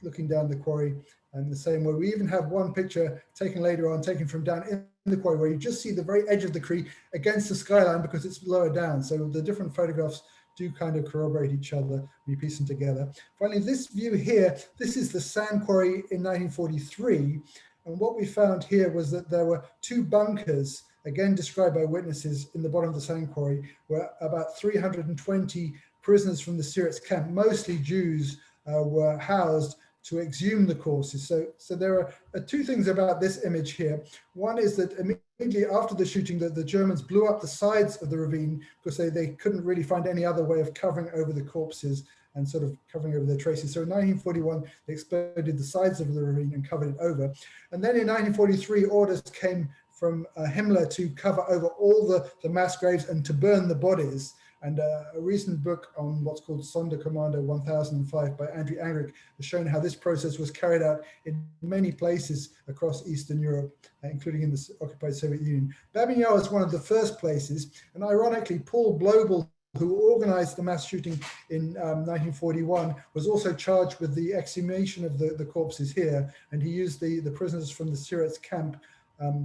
looking down the quarry in the same way. We even have one picture taken later on, taken from down in the quarry, where you just see the very edge of the tree against the skyline because it's lower down. So the different photographs do kind of corroborate each other when you piece them together. Finally, this view here, this is the sand quarry in 1943. And what we found here was that there were two bunkers, again described by witnesses, in the bottom of the sand quarry, where about 320 prisoners from the Syrets camp, mostly Jews, were housed to exhume the corpses. So there are two things about this image here. One is that immediately after the shooting, the Germans blew up the sides of the ravine because they couldn't really find any other way of covering over the corpses and sort of covering over their traces. So in 1941, they exploded the sides of the ravine and covered it over. And then in 1943, orders came from Himmler to cover over all the mass graves and to burn the bodies. And a recent book on what's called Sonderkommando 1005 by Andrew Angrick has shown how this process was carried out in many places across Eastern Europe, including in the occupied Soviet Union. Babyn Yar was one of the first places, and ironically, Paul Blobel, who organized the mass shooting in 1941, was also charged with the exhumation of the corpses here, and he used the prisoners from the Syrets camp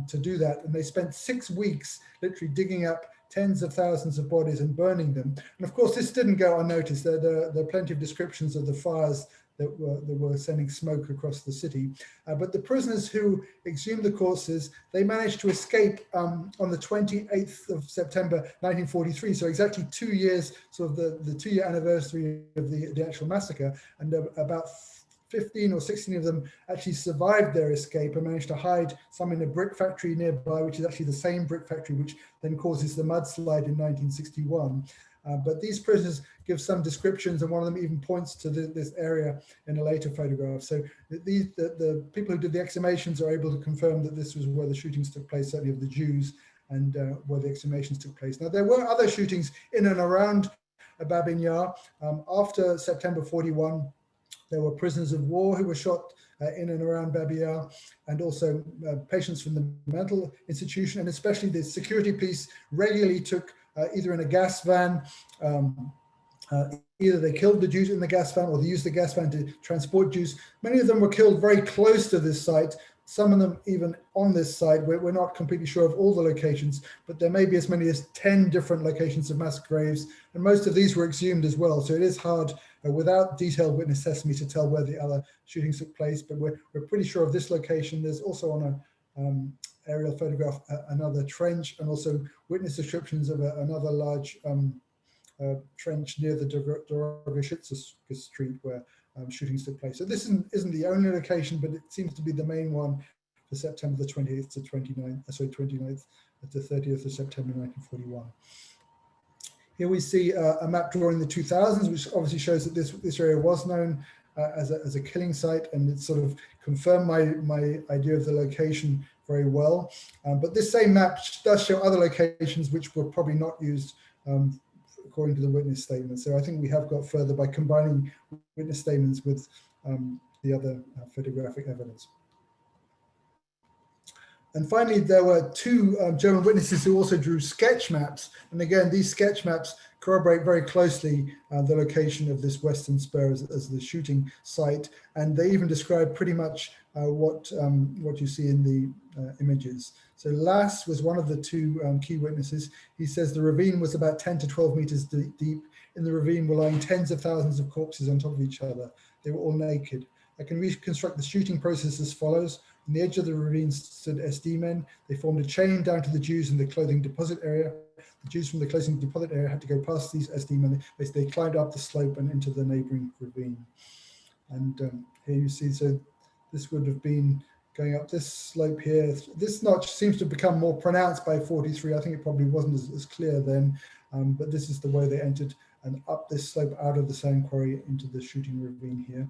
to do that. And they spent 6 weeks literally digging up tens of thousands of bodies and burning them. And of course, this didn't go unnoticed. There are plenty of descriptions of the fires that were sending smoke across the city. But the prisoners who exhumed the corpses, they managed to escape on the 28th of September 1943. So exactly 2 years, sort of the 2-year anniversary of the actual massacre. And about 15 or 16 of them actually survived their escape and managed to hide, some in a brick factory nearby, which is actually the same brick factory which then causes the mudslide in 1961. But these prisoners give some descriptions, and one of them even points to this area in a later photograph. So the people who did the exhumations are able to confirm that this was where the shootings took place, certainly of the Jews, and where the exhumations took place. Now, there were other shootings in and around Babyn Yar. After September 41, there were prisoners of war who were shot in and around Babi Yar, and also patients from the mental institution, and especially the security police regularly took either in a gas van, either they killed the Jews in the gas van or they used the gas van to transport Jews. Many of them were killed very close to this site, some of them even on this site. We're not completely sure of all the locations, but there may be as many as 10 different locations of mass graves, and most of these were exhumed as well. So it is hard without detailed witness testimony to tell where the other shootings took place, but we're pretty sure of this location. There's also on a aerial photograph another trench, and also witness descriptions of another large trench near the Dorogoshitsa Street where shootings took place. So this isn't the only location, but it seems to be the main one for September the 28th to 29th to 30th of September 1941. Here we see a map drawing the 2000s, which obviously shows that this area was known as a killing site, and it sort of confirmed my idea of the location very well. But this same map does show other locations which were probably not used according to the witness statement. So I think we have got further by combining witness statements with the other photographic evidence. And finally, there were 2 German witnesses who also drew sketch maps. And again, these sketch maps corroborate very closely the location of this western spur as the shooting site. And they even describe pretty much what you see in the images. So Lass was one of the 2 key witnesses. He says the ravine was about 10 to 12 meters deep. In the ravine were lying tens of thousands of corpses on top of each other. They were all naked. I can reconstruct the shooting process as follows. On the edge of the ravine stood SD men. They formed a chain down to the Jews in the clothing deposit area. The Jews from the clothing deposit area had to go past these SD men. They climbed up the slope and into the neighboring ravine. And here you see, so this would have been going up this slope here. This notch seems to have become more pronounced by 43. I think it probably wasn't as clear then, but this is the way they entered, and up this slope out of the sand quarry into the shooting ravine here.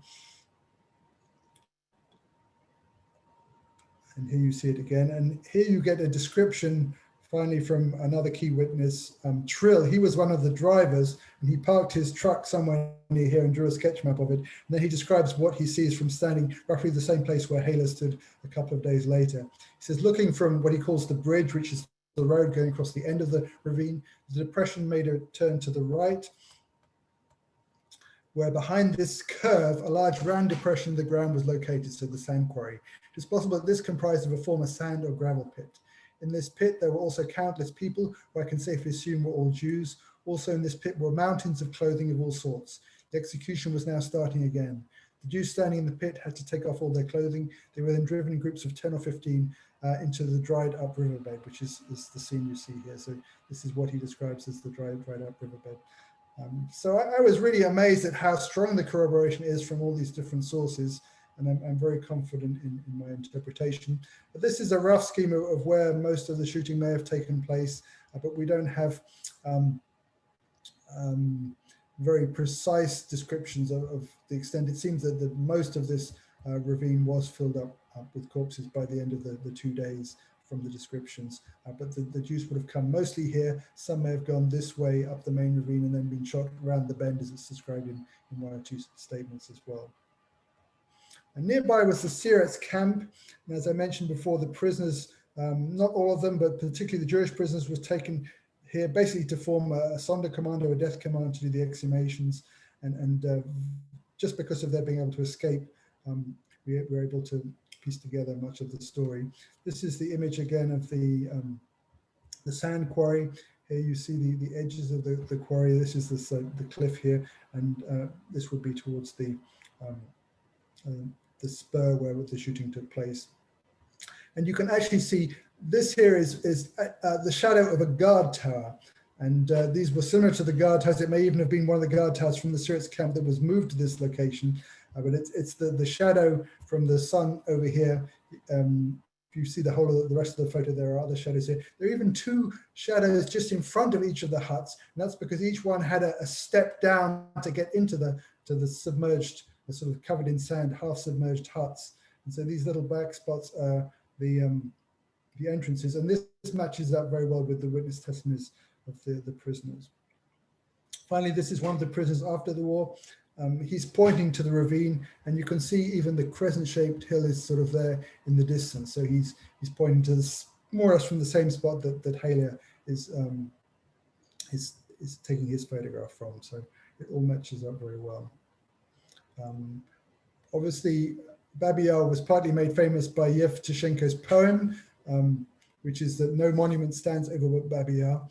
And here you see it again. And here you get a description finally from another key witness, Trill. He was one of the drivers, and he parked his truck somewhere near here and drew a sketch map of it. And then he describes what he sees from standing roughly the same place where Haler stood a couple of days later. He says, looking from what he calls the bridge, which is the road going across the end of the ravine, the depression made a turn to the right, where behind this curve, a large round depression in the ground was located, so the sand quarry. It's possible that this comprised of a former sand or gravel pit. In this pit, there were also countless people, who I can safely assume were all Jews. Also in this pit were mountains of clothing of all sorts. The execution was now starting again. The Jews standing in the pit had to take off all their clothing. They were then driven in groups of 10 or 15 into the dried up riverbed, which is the scene you see here. So this is what he describes as the dried up riverbed. So I was really amazed at how strong the corroboration is from all these different sources, and I'm very confident in my interpretation. But this is a rough scheme of where most of the shooting may have taken place, but we don't have very precise descriptions of the extent. It seems that most of this ravine was filled up with corpses by the end of the 2 days from the descriptions, but the Jews would have come mostly here. Some may have gone this way up the main ravine and then been shot around the bend, as it's described in 1 or 2 statements as well. And nearby was the Sirets camp, and as I mentioned before, the prisoners, not all of them, but particularly the Jewish prisoners, was taken here basically to form a Sonderkommando, a death command to do the exhumations, and just because of their being able to escape, we were able to piece together much of the story. This is the image again of the sand quarry. Here you see the edges of the quarry. This is the cliff here, and this would be towards the spur where the shooting took place. And you can actually see this here is the shadow of a guard tower. And these were similar to the guard towers. It may even have been one of the guard towers from the Syrians camp that was moved to this location. But it's the shadow from the sun over here. If you see the whole of the rest of the photo, there are other shadows here. There are even two shadows just in front of each of the huts. And that's because each one had a step down to get into the submerged, sort of covered in sand, half submerged huts. And so these little black spots are the entrances. And this matches up very well with the witness testimonies of the prisoners. Finally, this is one of the prisoners after the war. He's pointing to the ravine, and you can see even the crescent-shaped hill is sort of there in the distance. So he's pointing to this more or less from the same spot that Halia is taking his photograph from. So it all matches up very well. Obviously, Babi Yar was partly made famous by Yevtushenko's poem, which is that no monument stands over Babi Yar.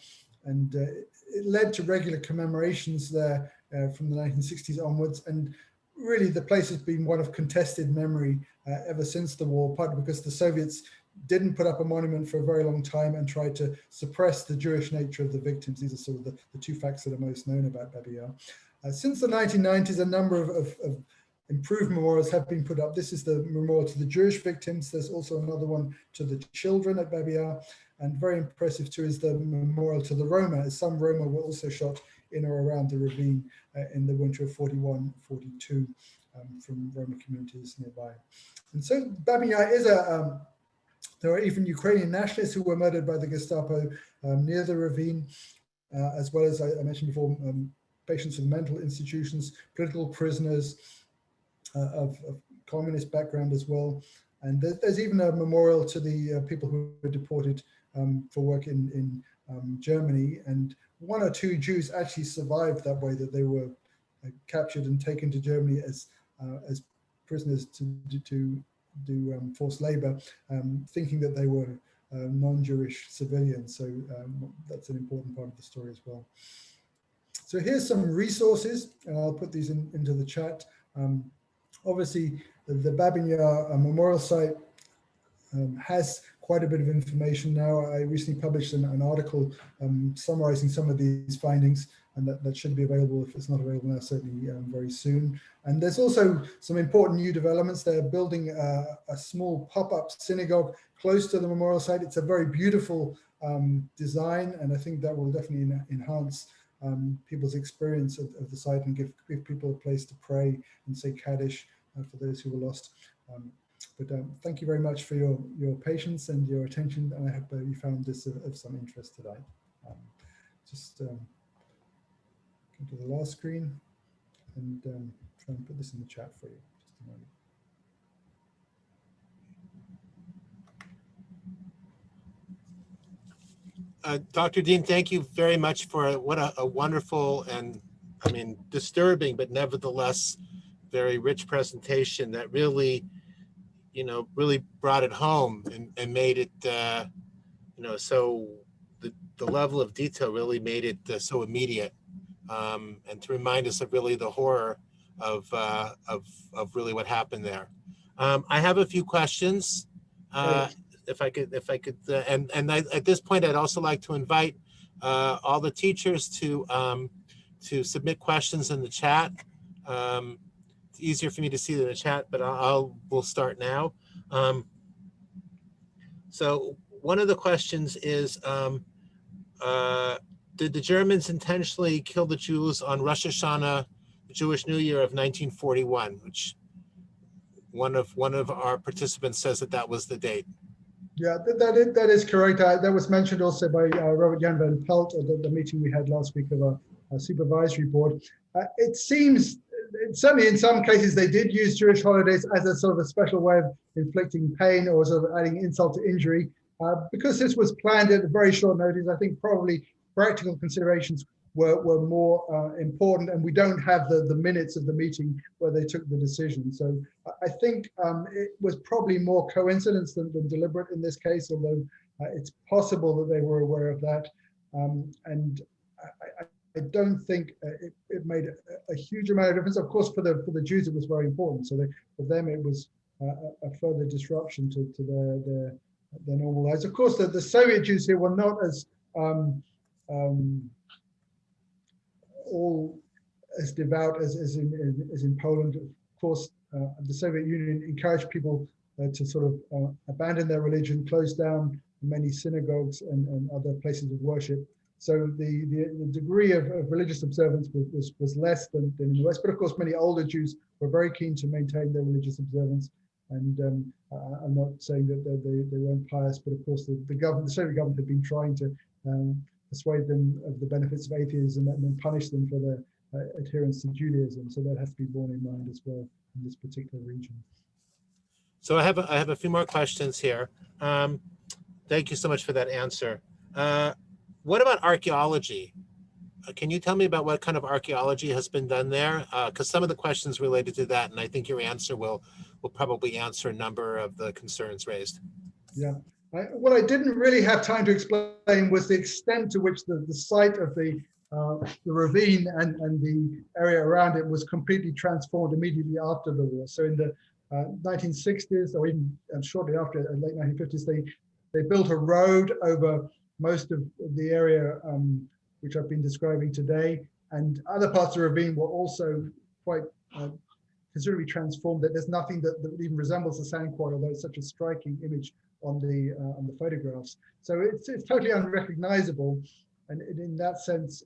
And it led to regular commemorations there from the 1960s onwards. And really the place has been one of contested memory ever since the war, partly because the Soviets didn't put up a monument for a very long time and tried to suppress the Jewish nature of the victims. These are sort of the two facts that are most known about Babi Yar. Since the 1990s, a number of improved memorials have been put up. This is the memorial to the Jewish victims. There's also another one to the children at Babi Yar. And very impressive too is the memorial to the Roma, as some Roma were also shot in or around the ravine in the winter of 41, 42 from Roma communities nearby. And so Babyn Yar is there are even Ukrainian nationalists who were murdered by the Gestapo near the ravine, as well as I mentioned before, patients in mental institutions, political prisoners of communist background as well. And there's even a memorial to the people who were deported for work in Germany. And one or two Jews actually survived that way, that they were captured and taken to Germany as prisoners to do forced labor, thinking that they were non-Jewish civilians. So that's an important part of the story as well. So here's some resources, and I'll put these into the chat. Obviously, the Babyn Yar memorial site has quite a bit of information now. I recently published an article summarizing some of these findings, and that should be available. If it's not available now, certainly very soon. And there's also some important new developments. They're building a small pop-up synagogue close to the memorial site. It's a very beautiful design, and I think that will definitely enhance people's experience of the site and give people a place to pray and say Kaddish for those who were lost. But thank you very much for your patience and your attention. And I hope you found this of some interest today. Just go to the last screen and try and put this in the chat for you. Just a moment. Dr. Dean, thank you very much for what a wonderful and, I mean, disturbing, but nevertheless very rich presentation that really, really brought it home and made it, so the level of detail really made it so immediate, and to remind us of really the horror of really what happened there. I have a few questions. If I could, at this point, I'd also like to invite all the teachers to submit questions in the chat. It's easier for me to see in the chat, but we'll start now. So one of the questions is, did the Germans intentionally kill the Jews on Rosh Hashanah, the Jewish New Year of 1941, which one of our participants says that was the date? Yeah, that is correct. That was mentioned also by Robert Jan van Pelt at the meeting we had last week of our supervisory board. It seems, certainly in some cases, they did use Jewish holidays as a sort of a special way of inflicting pain or sort of adding insult to injury. Because this was planned at a very short notice, I think probably practical considerations were more important, and we don't have the minutes of the meeting where they took the decision. So I think it was probably more coincidence than deliberate in this case, although it's possible that they were aware of that. And I don't think it made a huge amount of difference. Of course, for the Jews, it was very important. So for them, it was a further disruption to their normal lives. Of course, the Soviet Jews here were not as all as devout as in Poland. Of course, the Soviet Union encouraged people to sort of abandon their religion, close down many synagogues and other places of worship. So the degree of religious observance was less than in the West. But of course, many older Jews were very keen to maintain their religious observance. And I'm not saying that they weren't pious, but of course the Soviet government had been trying to persuade them of the benefits of atheism and then punish them for their adherence to Judaism. So that has to be borne in mind as well in this particular region. So I have a few more questions here. Thank you so much for that answer. What about archaeology? Can you tell me about what kind of archaeology has been done there? Because some of the questions related to that, and I think your answer will probably answer a number of the concerns raised. Yeah. What I didn't really have time to explain was the extent to which the site of the ravine and the area around it was completely transformed immediately after the war. So in the 1960s, or even shortly after, late 1950s, they built a road over most of the area which I've been describing today, and other parts of the ravine were also quite considerably transformed. That there's nothing that even resembles the sand quarry, although it's such a striking image on the photographs. So it's totally unrecognizable, and in that sense,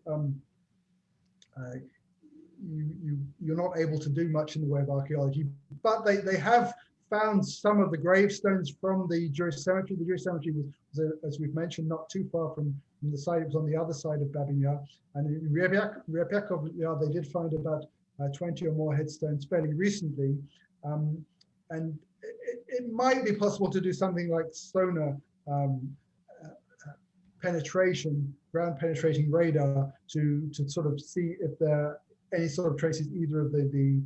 you're not able to do much in the way of archaeology. But they have found some of the gravestones from the Jewish cemetery. The Jewish cemetery was, as we've mentioned, not too far from the site. It was on the other side of Babyn Yar. And in Repyakov Yar, they did find about 20 or more headstones fairly recently. And it might be possible to do something like sonar penetration, ground penetrating radar to sort of see if there are any sort of traces either of the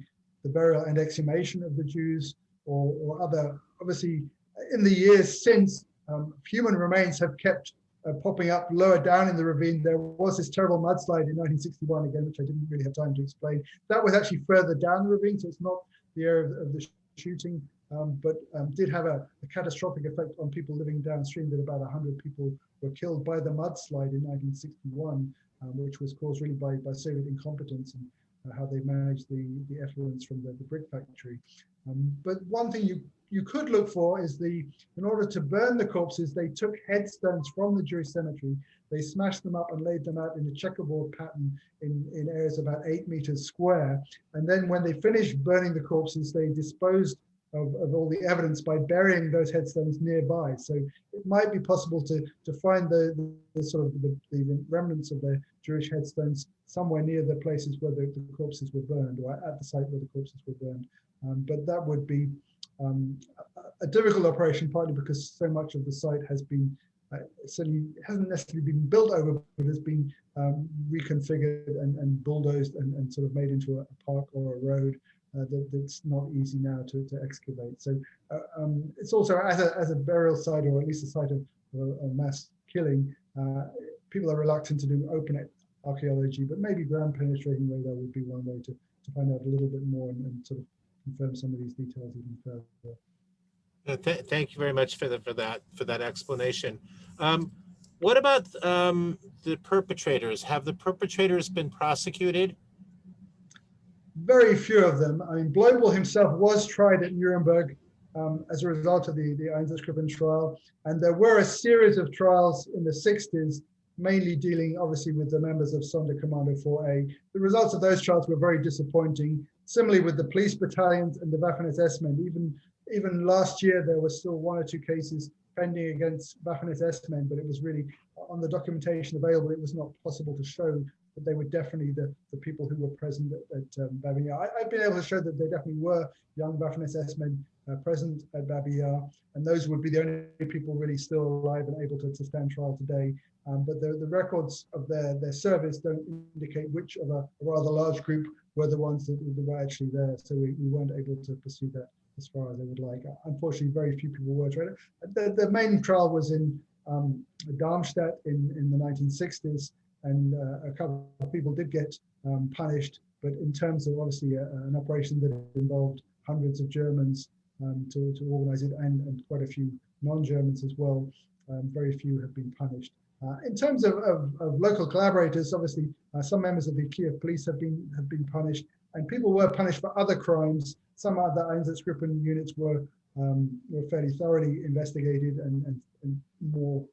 burial and exhumation of the Jews or other. Obviously, in the years since, human remains have kept popping up lower down in the ravine. There was this terrible mudslide in 1961 again, which I didn't really have time to explain. That was actually further down the ravine, so it's not the area of the shooting, but did have a catastrophic effect on people living downstream. That about 100 people were killed by the mudslide in 1961, which was caused really by Soviet incompetence and how they managed the effluents from the brick factory. But one thing you could look for is in order to burn the corpses, they took headstones from the Jewish cemetery, they smashed them up and laid them out in a checkerboard pattern in areas about 8 meters square. And then when they finished burning the corpses, they disposed of all the evidence by burying those headstones nearby. So it might be possible to find the sort of the remnants of the Jewish headstones somewhere near the places where the corpses were burned, or at the site where the corpses were burned. But that would be a difficult operation, partly because so much of the site has been certainly hasn't necessarily been built over, but has been reconfigured and bulldozed and sort of made into a park or a road that's not easy now to excavate. So it's also as a burial site, or at least a site of a mass killing. People are reluctant to do open archaeology, but maybe ground penetrating radar would be one way to find out a little bit more and sort of confirm some of these details even further. Thank you very much for that explanation. What about the perpetrators? Have the perpetrators been prosecuted? Very few of them. I mean, Blobel himself was tried at Nuremberg as a result of the Einsatzgruppen trial, and there were a series of trials in the 60s, mainly dealing obviously with the members of Sonderkommando 4A. The results of those trials were very disappointing. Similarly with the police battalions and the Waffen-SS-Men. Even last year, there were still 1 or 2 cases pending against Waffen-SS-Men, but it was really, on the documentation available, it was not possible to show but they were definitely the people who were present at Babyn Yar. I've been able to show that there definitely were young Waffen-SS men present at Babi Yar, and those would be the only people really still alive and able to stand trial today. But the records of their service don't indicate which of a rather large group were the ones that were actually there. So we weren't able to pursue that as far as they would like. Unfortunately, very few people were tried. The main trial was in Darmstadt in the 1960s, and a couple of people did get punished. But in terms of obviously an operation that involved hundreds of Germans to organize it, and quite a few non-Germans as well, very few have been punished. In terms of local collaborators, obviously some members of the Kyiv police have been punished, and people were punished for other crimes. Some other Einsatzgruppen units were fairly thoroughly investigated, and more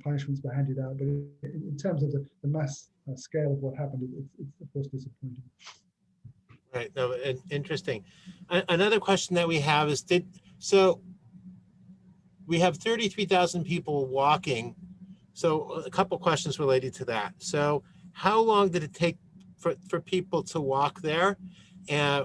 punishments were handed out. But in terms of the mass scale of what happened, it's of course disappointing. Right. No, interesting. Another question that we have is, so we have 33,000 people walking. So a couple questions related to that. So how long did it take for people to walk there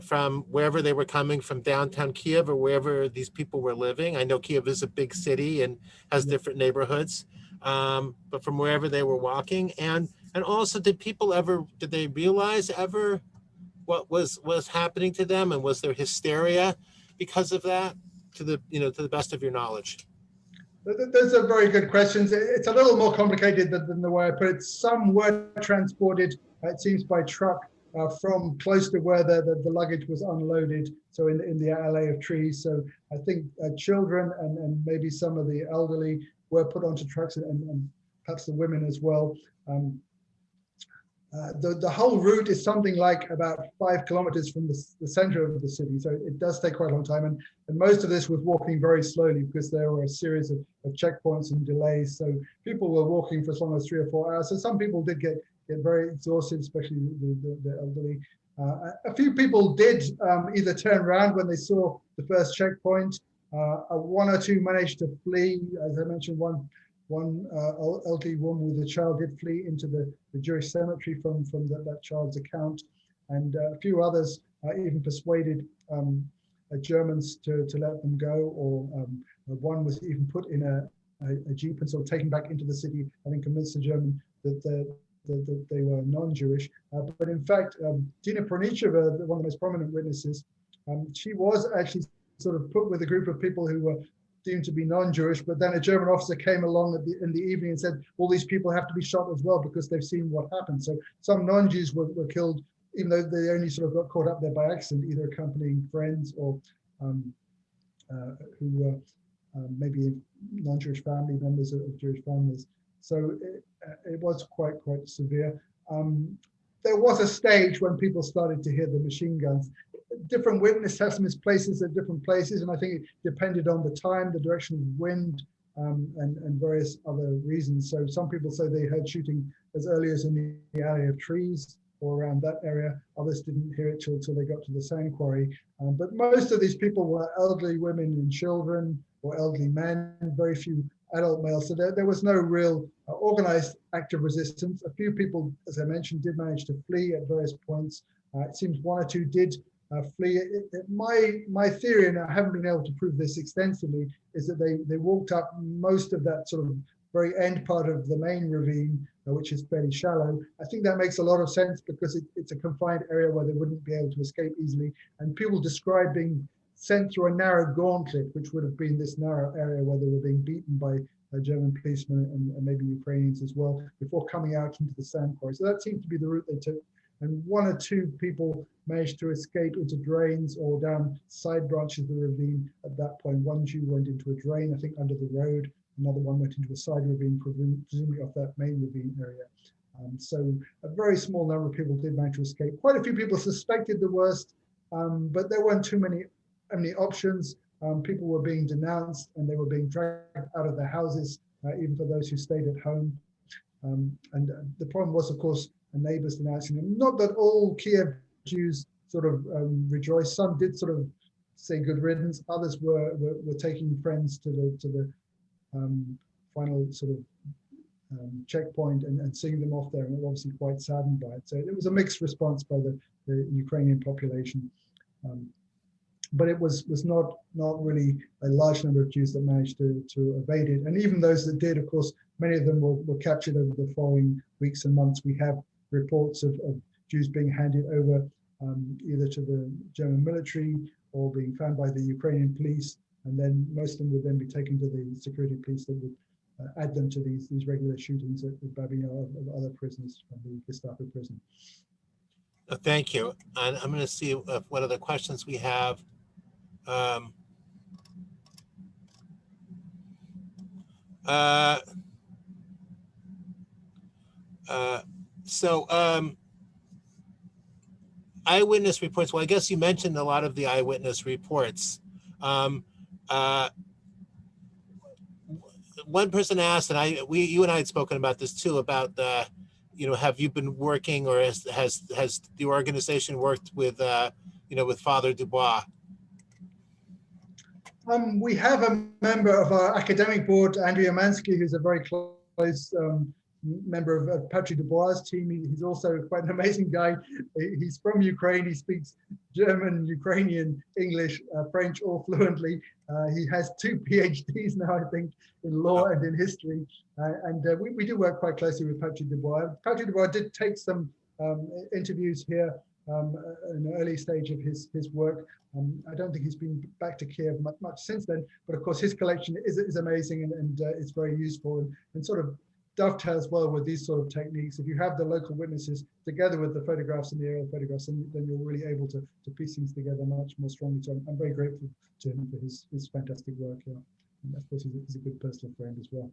from wherever they were coming from, downtown Kyiv or wherever these people were living? I know Kyiv is a big city and has different neighborhoods, but from wherever they were walking. And also, did they realize ever what was happening to them, and was there hysteria because of that, to the best of your knowledge? Those are very good questions. It's a little more complicated than the way I put it. Some were transported, it seems, by truck from close to where the luggage was unloaded, so in the alley of trees. So I think children and maybe some of the elderly were put onto trucks, and perhaps the women as well. The whole route is something like about 5 kilometers from the center of the city, so it does take quite a long time, and most of this was walking very slowly because there were a series of checkpoints and delays, so people were walking for as long as 3 or 4 hours. So some people did get very exhausted, especially the elderly. A few people did either turn around when they saw the first checkpoint. 1 or 2 managed to flee. As I mentioned, one elderly woman with a child did flee into the Jewish cemetery from that child's account, and a few others even persuaded Germans to let them go, or one was even put in a jeep and sort of taken back into the city, having convinced the German that they were non-Jewish. But in fact, Dina Pronicheva, one of the most prominent witnesses, she was actually sort of put with a group of people who were deemed to be non-Jewish, but then a German officer came along in the evening and said, all these people have to be shot as well because they've seen what happened. So some non-Jews were killed, even though they only sort of got caught up there by accident, either accompanying friends or who were maybe non-Jewish family members of Jewish families. So it was quite severe. There was a stage when people started to hear the machine guns. Different witness testimonies, places at different places, and I think it depended on the time, the direction of wind, and various other reasons. So some people say they heard shooting as early as in the alley of trees or around that area. Others didn't hear it till they got to the sand quarry. But most of these people were elderly women and children, or elderly men, very few adult males. So there was no real organized active resistance. A few people, as I mentioned, did manage to flee at various points. It seems 1 or 2 did flee. My theory, and I haven't been able to prove this extensively, is that they walked up most of that sort of very end part of the main ravine, which is fairly shallow. I think that makes a lot of sense because it's a confined area where they wouldn't be able to escape easily. And people describe being sent through a narrow gauntlet, which would have been this narrow area where they were being beaten by German policemen and maybe Ukrainians as well, before coming out into the sand quarry. So that seemed to be the route they took. And 1 or 2 people managed to escape into drains or down side branches of the ravine at that point. 1 Jew went into a drain, I think under the road. Another one went into a side ravine, presumably off that main ravine area. So a very small number of people did manage to escape. Quite a few people suspected the worst, but there weren't too many options. People were being denounced and they were being dragged out of their houses, even for those who stayed at home. And the problem was, of course, neighbors denouncing them. Not that all Kiev Jews sort of rejoiced. Some did sort of say good riddance. Others were taking friends to the final sort of checkpoint and seeing them off there, and were obviously quite saddened by it. So it was a mixed response by the Ukrainian population. But it was not really a large number of Jews that managed to evade it. And even those that did, of course, many of them were captured over the following weeks and months. We have reports of Jews being handed over either to the German military or being found by the Ukrainian police. And then most of them would then be taken to the security police that would add them to these regular shootings at Babi Yar of other prisoners from the Gestapo prison. Thank you. And I'm going to see what other questions we have. Eyewitness reports. Well, I guess you mentioned a lot of the eyewitness reports. One person asked, and you and I had spoken about this too, about have you been working, or has the organization worked with with Father Dubois? We have a member of our academic board, Andrea Mansky, who's a very close member of Patrick Dubois' team. He's also quite an amazing guy. He's from Ukraine. He speaks German, Ukrainian, English, French all fluently. He has 2 PhDs now, I think, in law and in history. And we do work quite closely with Patrick Dubois. Patrick Dubois did take some interviews here in the early stage of his work. I don't think he's been back to Kyiv much since then, but of course his collection is amazing and it's very useful and sort of dovetails well with these sort of techniques. If you have the local witnesses together with the photographs and the aerial photographs, then you're really able to piece things together much more strongly. So I'm very grateful to him for his fantastic work. Yeah. And of course he's a good personal friend as well.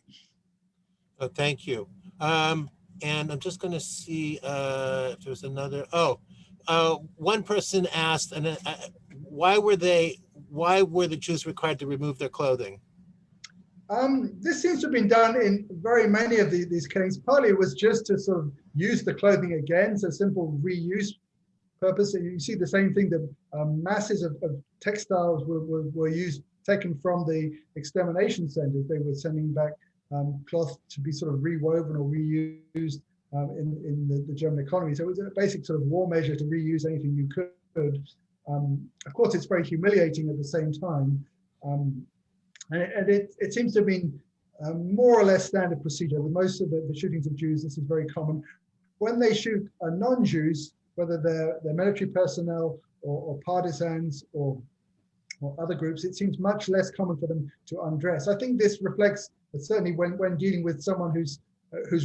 Oh, thank you. And I'm just going to see if there's another. One person asked, and why were the Jews required to remove their clothing? This seems to have been done in very many of these killings. Partly it was just to sort of use the clothing again, so simple reuse purpose. And you see the same thing, that masses of textiles were taken from the extermination centers. They were sending back cloth to be sort of rewoven or reused in the German economy. So it was a basic sort of war measure to reuse anything you could. Of course, it's very humiliating at the same time. And it seems to have been more or less standard procedure. With most of the shootings of Jews, this is very common. When they shoot non-Jews, whether they're military personnel or partisans or other groups, it seems much less common for them to undress. I think this reflects that certainly when dealing with someone who's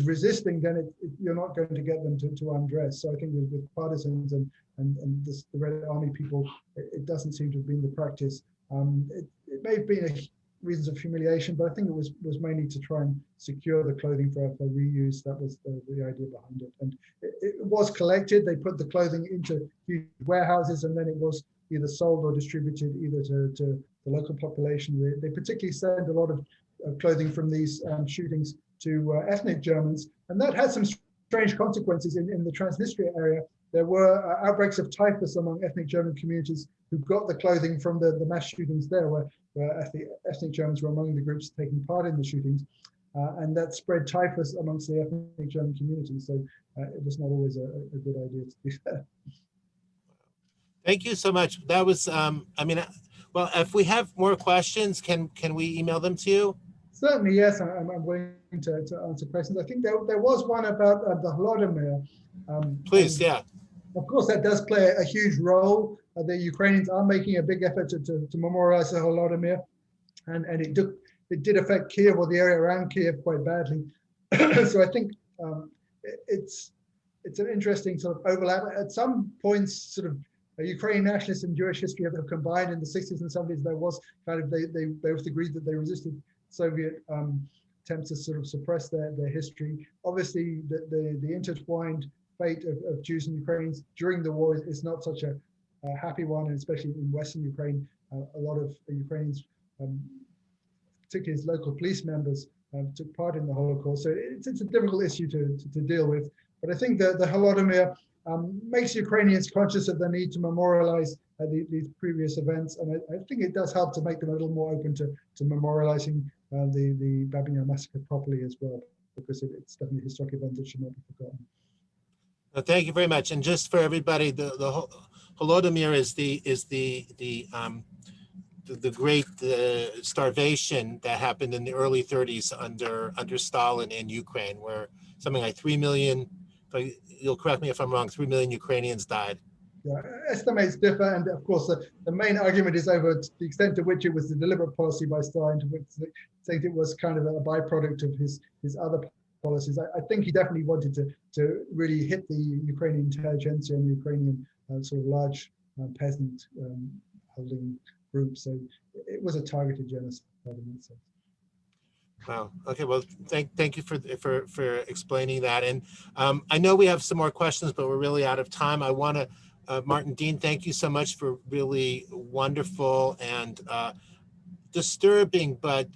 resisting, then you're not going to get them to undress. So I think with partisans and the Red Army people, it doesn't seem to have been the practice. It may have been reasons of humiliation, but I think it was mainly to try and secure the clothing for reuse. That was the idea behind it. And it was collected. They put the clothing into huge warehouses, and then it was either sold or distributed either to the local population. They particularly sent a lot of clothing from these shootings to ethnic Germans, and that had some strange consequences in the Transnistria area. There were outbreaks of typhus among ethnic German communities who got the clothing from the mass shootings there, where ethnic Germans were among the groups taking part in the shootings, and that spread typhus amongst the ethnic German community. So it was not always a good idea to do that. Thank you so much. That was, well, if we have more questions, can we email them to you? Certainly, yes. I'm willing to answer questions. I think there was one about the Holodomor. Please, yeah. Of course, that does play a huge role. The Ukrainians are making a big effort to memorialize the Holodomor, and it did affect Kyiv or the area around Kyiv quite badly. So I think it's an interesting sort of overlap. At some points, sort of Ukrainian nationalists and Jewish history have combined in the 60s and 70s. There was kind of they both agreed that they resisted Soviet attempts to sort of suppress their history. Obviously, the intertwined fate of Jews and Ukrainians during the war is not such a happy one, and especially in Western Ukraine, a lot of Ukrainians, particularly as local police members, took part in the Holocaust. So it's a difficult issue to deal with. But I think the Holodomor makes Ukrainians conscious of the need to memorialize these previous events, and I think it does help to make them a little more open to memorializing the Babyn Yar massacre properly as well. because it's definitely a historic event that should not be forgotten. Thank you very much. And just for everybody, the Holodomor is the great starvation that happened in the early 30s under Stalin in Ukraine, where something like 3 million, you'll correct me if I'm wrong, 3 million Ukrainians died. Yeah, estimates differ, and of course the main argument is over the extent to which it was a deliberate policy by Stalin, to which they think it was kind of a byproduct of his other policies. I think he definitely wanted to really hit the Ukrainian intelligentsia and the Ukrainian sort of large peasant holding group. So it was a targeted genocide in that sense. Wow. Okay. Well, thank you for explaining that. And I know we have some more questions, but we're really out of time. I want to, Martin Dean, thank you so much for really wonderful and disturbing, but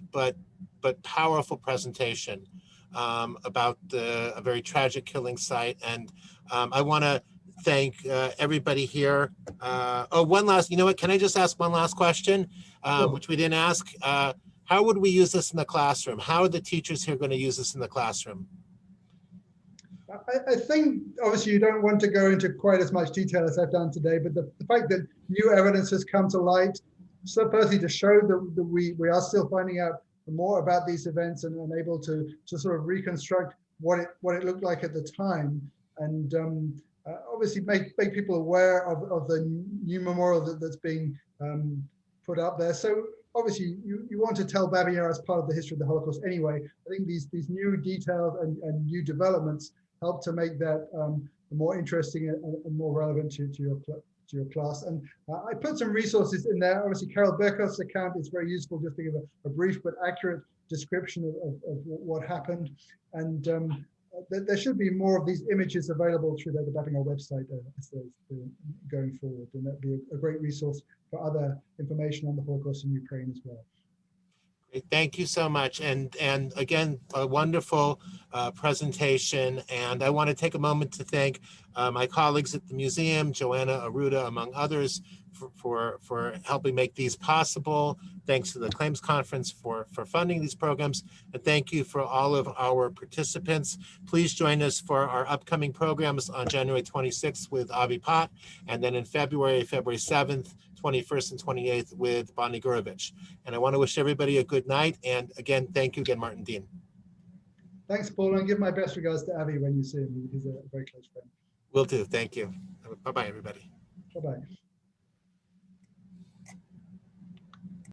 powerful presentation about a very tragic killing site. And I want to thank everybody here. Oh, one last, you know what? Can I just ask one last question, Sure. which we didn't ask? How would we use this in the classroom? How are the teachers here going to use this in the classroom? I think obviously you don't want to go into quite as much detail as I've done today, but the fact that new evidence has come to light, so firstly to show that we are still finding out more about these events and able to sort of reconstruct what it looked like at the time, and obviously make people aware of the new memorial that's being put up there. So obviously you want to tell Babi Yar as part of the history of the Holocaust anyway. I think these new details and new developments help to make that more interesting and more relevant to your class. And I put some resources in there. Obviously, Carol Berkoff's account is very useful just to give a brief but accurate description of what happened. And there should be more of these images available through the Babyn Yar website going forward. And that'd be a great resource for other information on the Holocaust in Ukraine as well. Great. Thank you so much. And again, a wonderful presentation. And I want to take a moment to thank my colleagues at the museum, Joanna Aruda, among others, for helping make these possible. Thanks to the Claims Conference for funding these programs. And thank you for all of our participants. Please join us for our upcoming programs on January 26th with Avi Pot, and then in February 7th, 21st and 28th with Bonnie Gurovich. And I want to wish everybody a good night. And again, thank you again, Martin Dean. Thanks, Paul, and give my best regards to Avi when you see him. He's a very close friend. Will do. Thank you. Bye-bye, everybody. Bye-bye.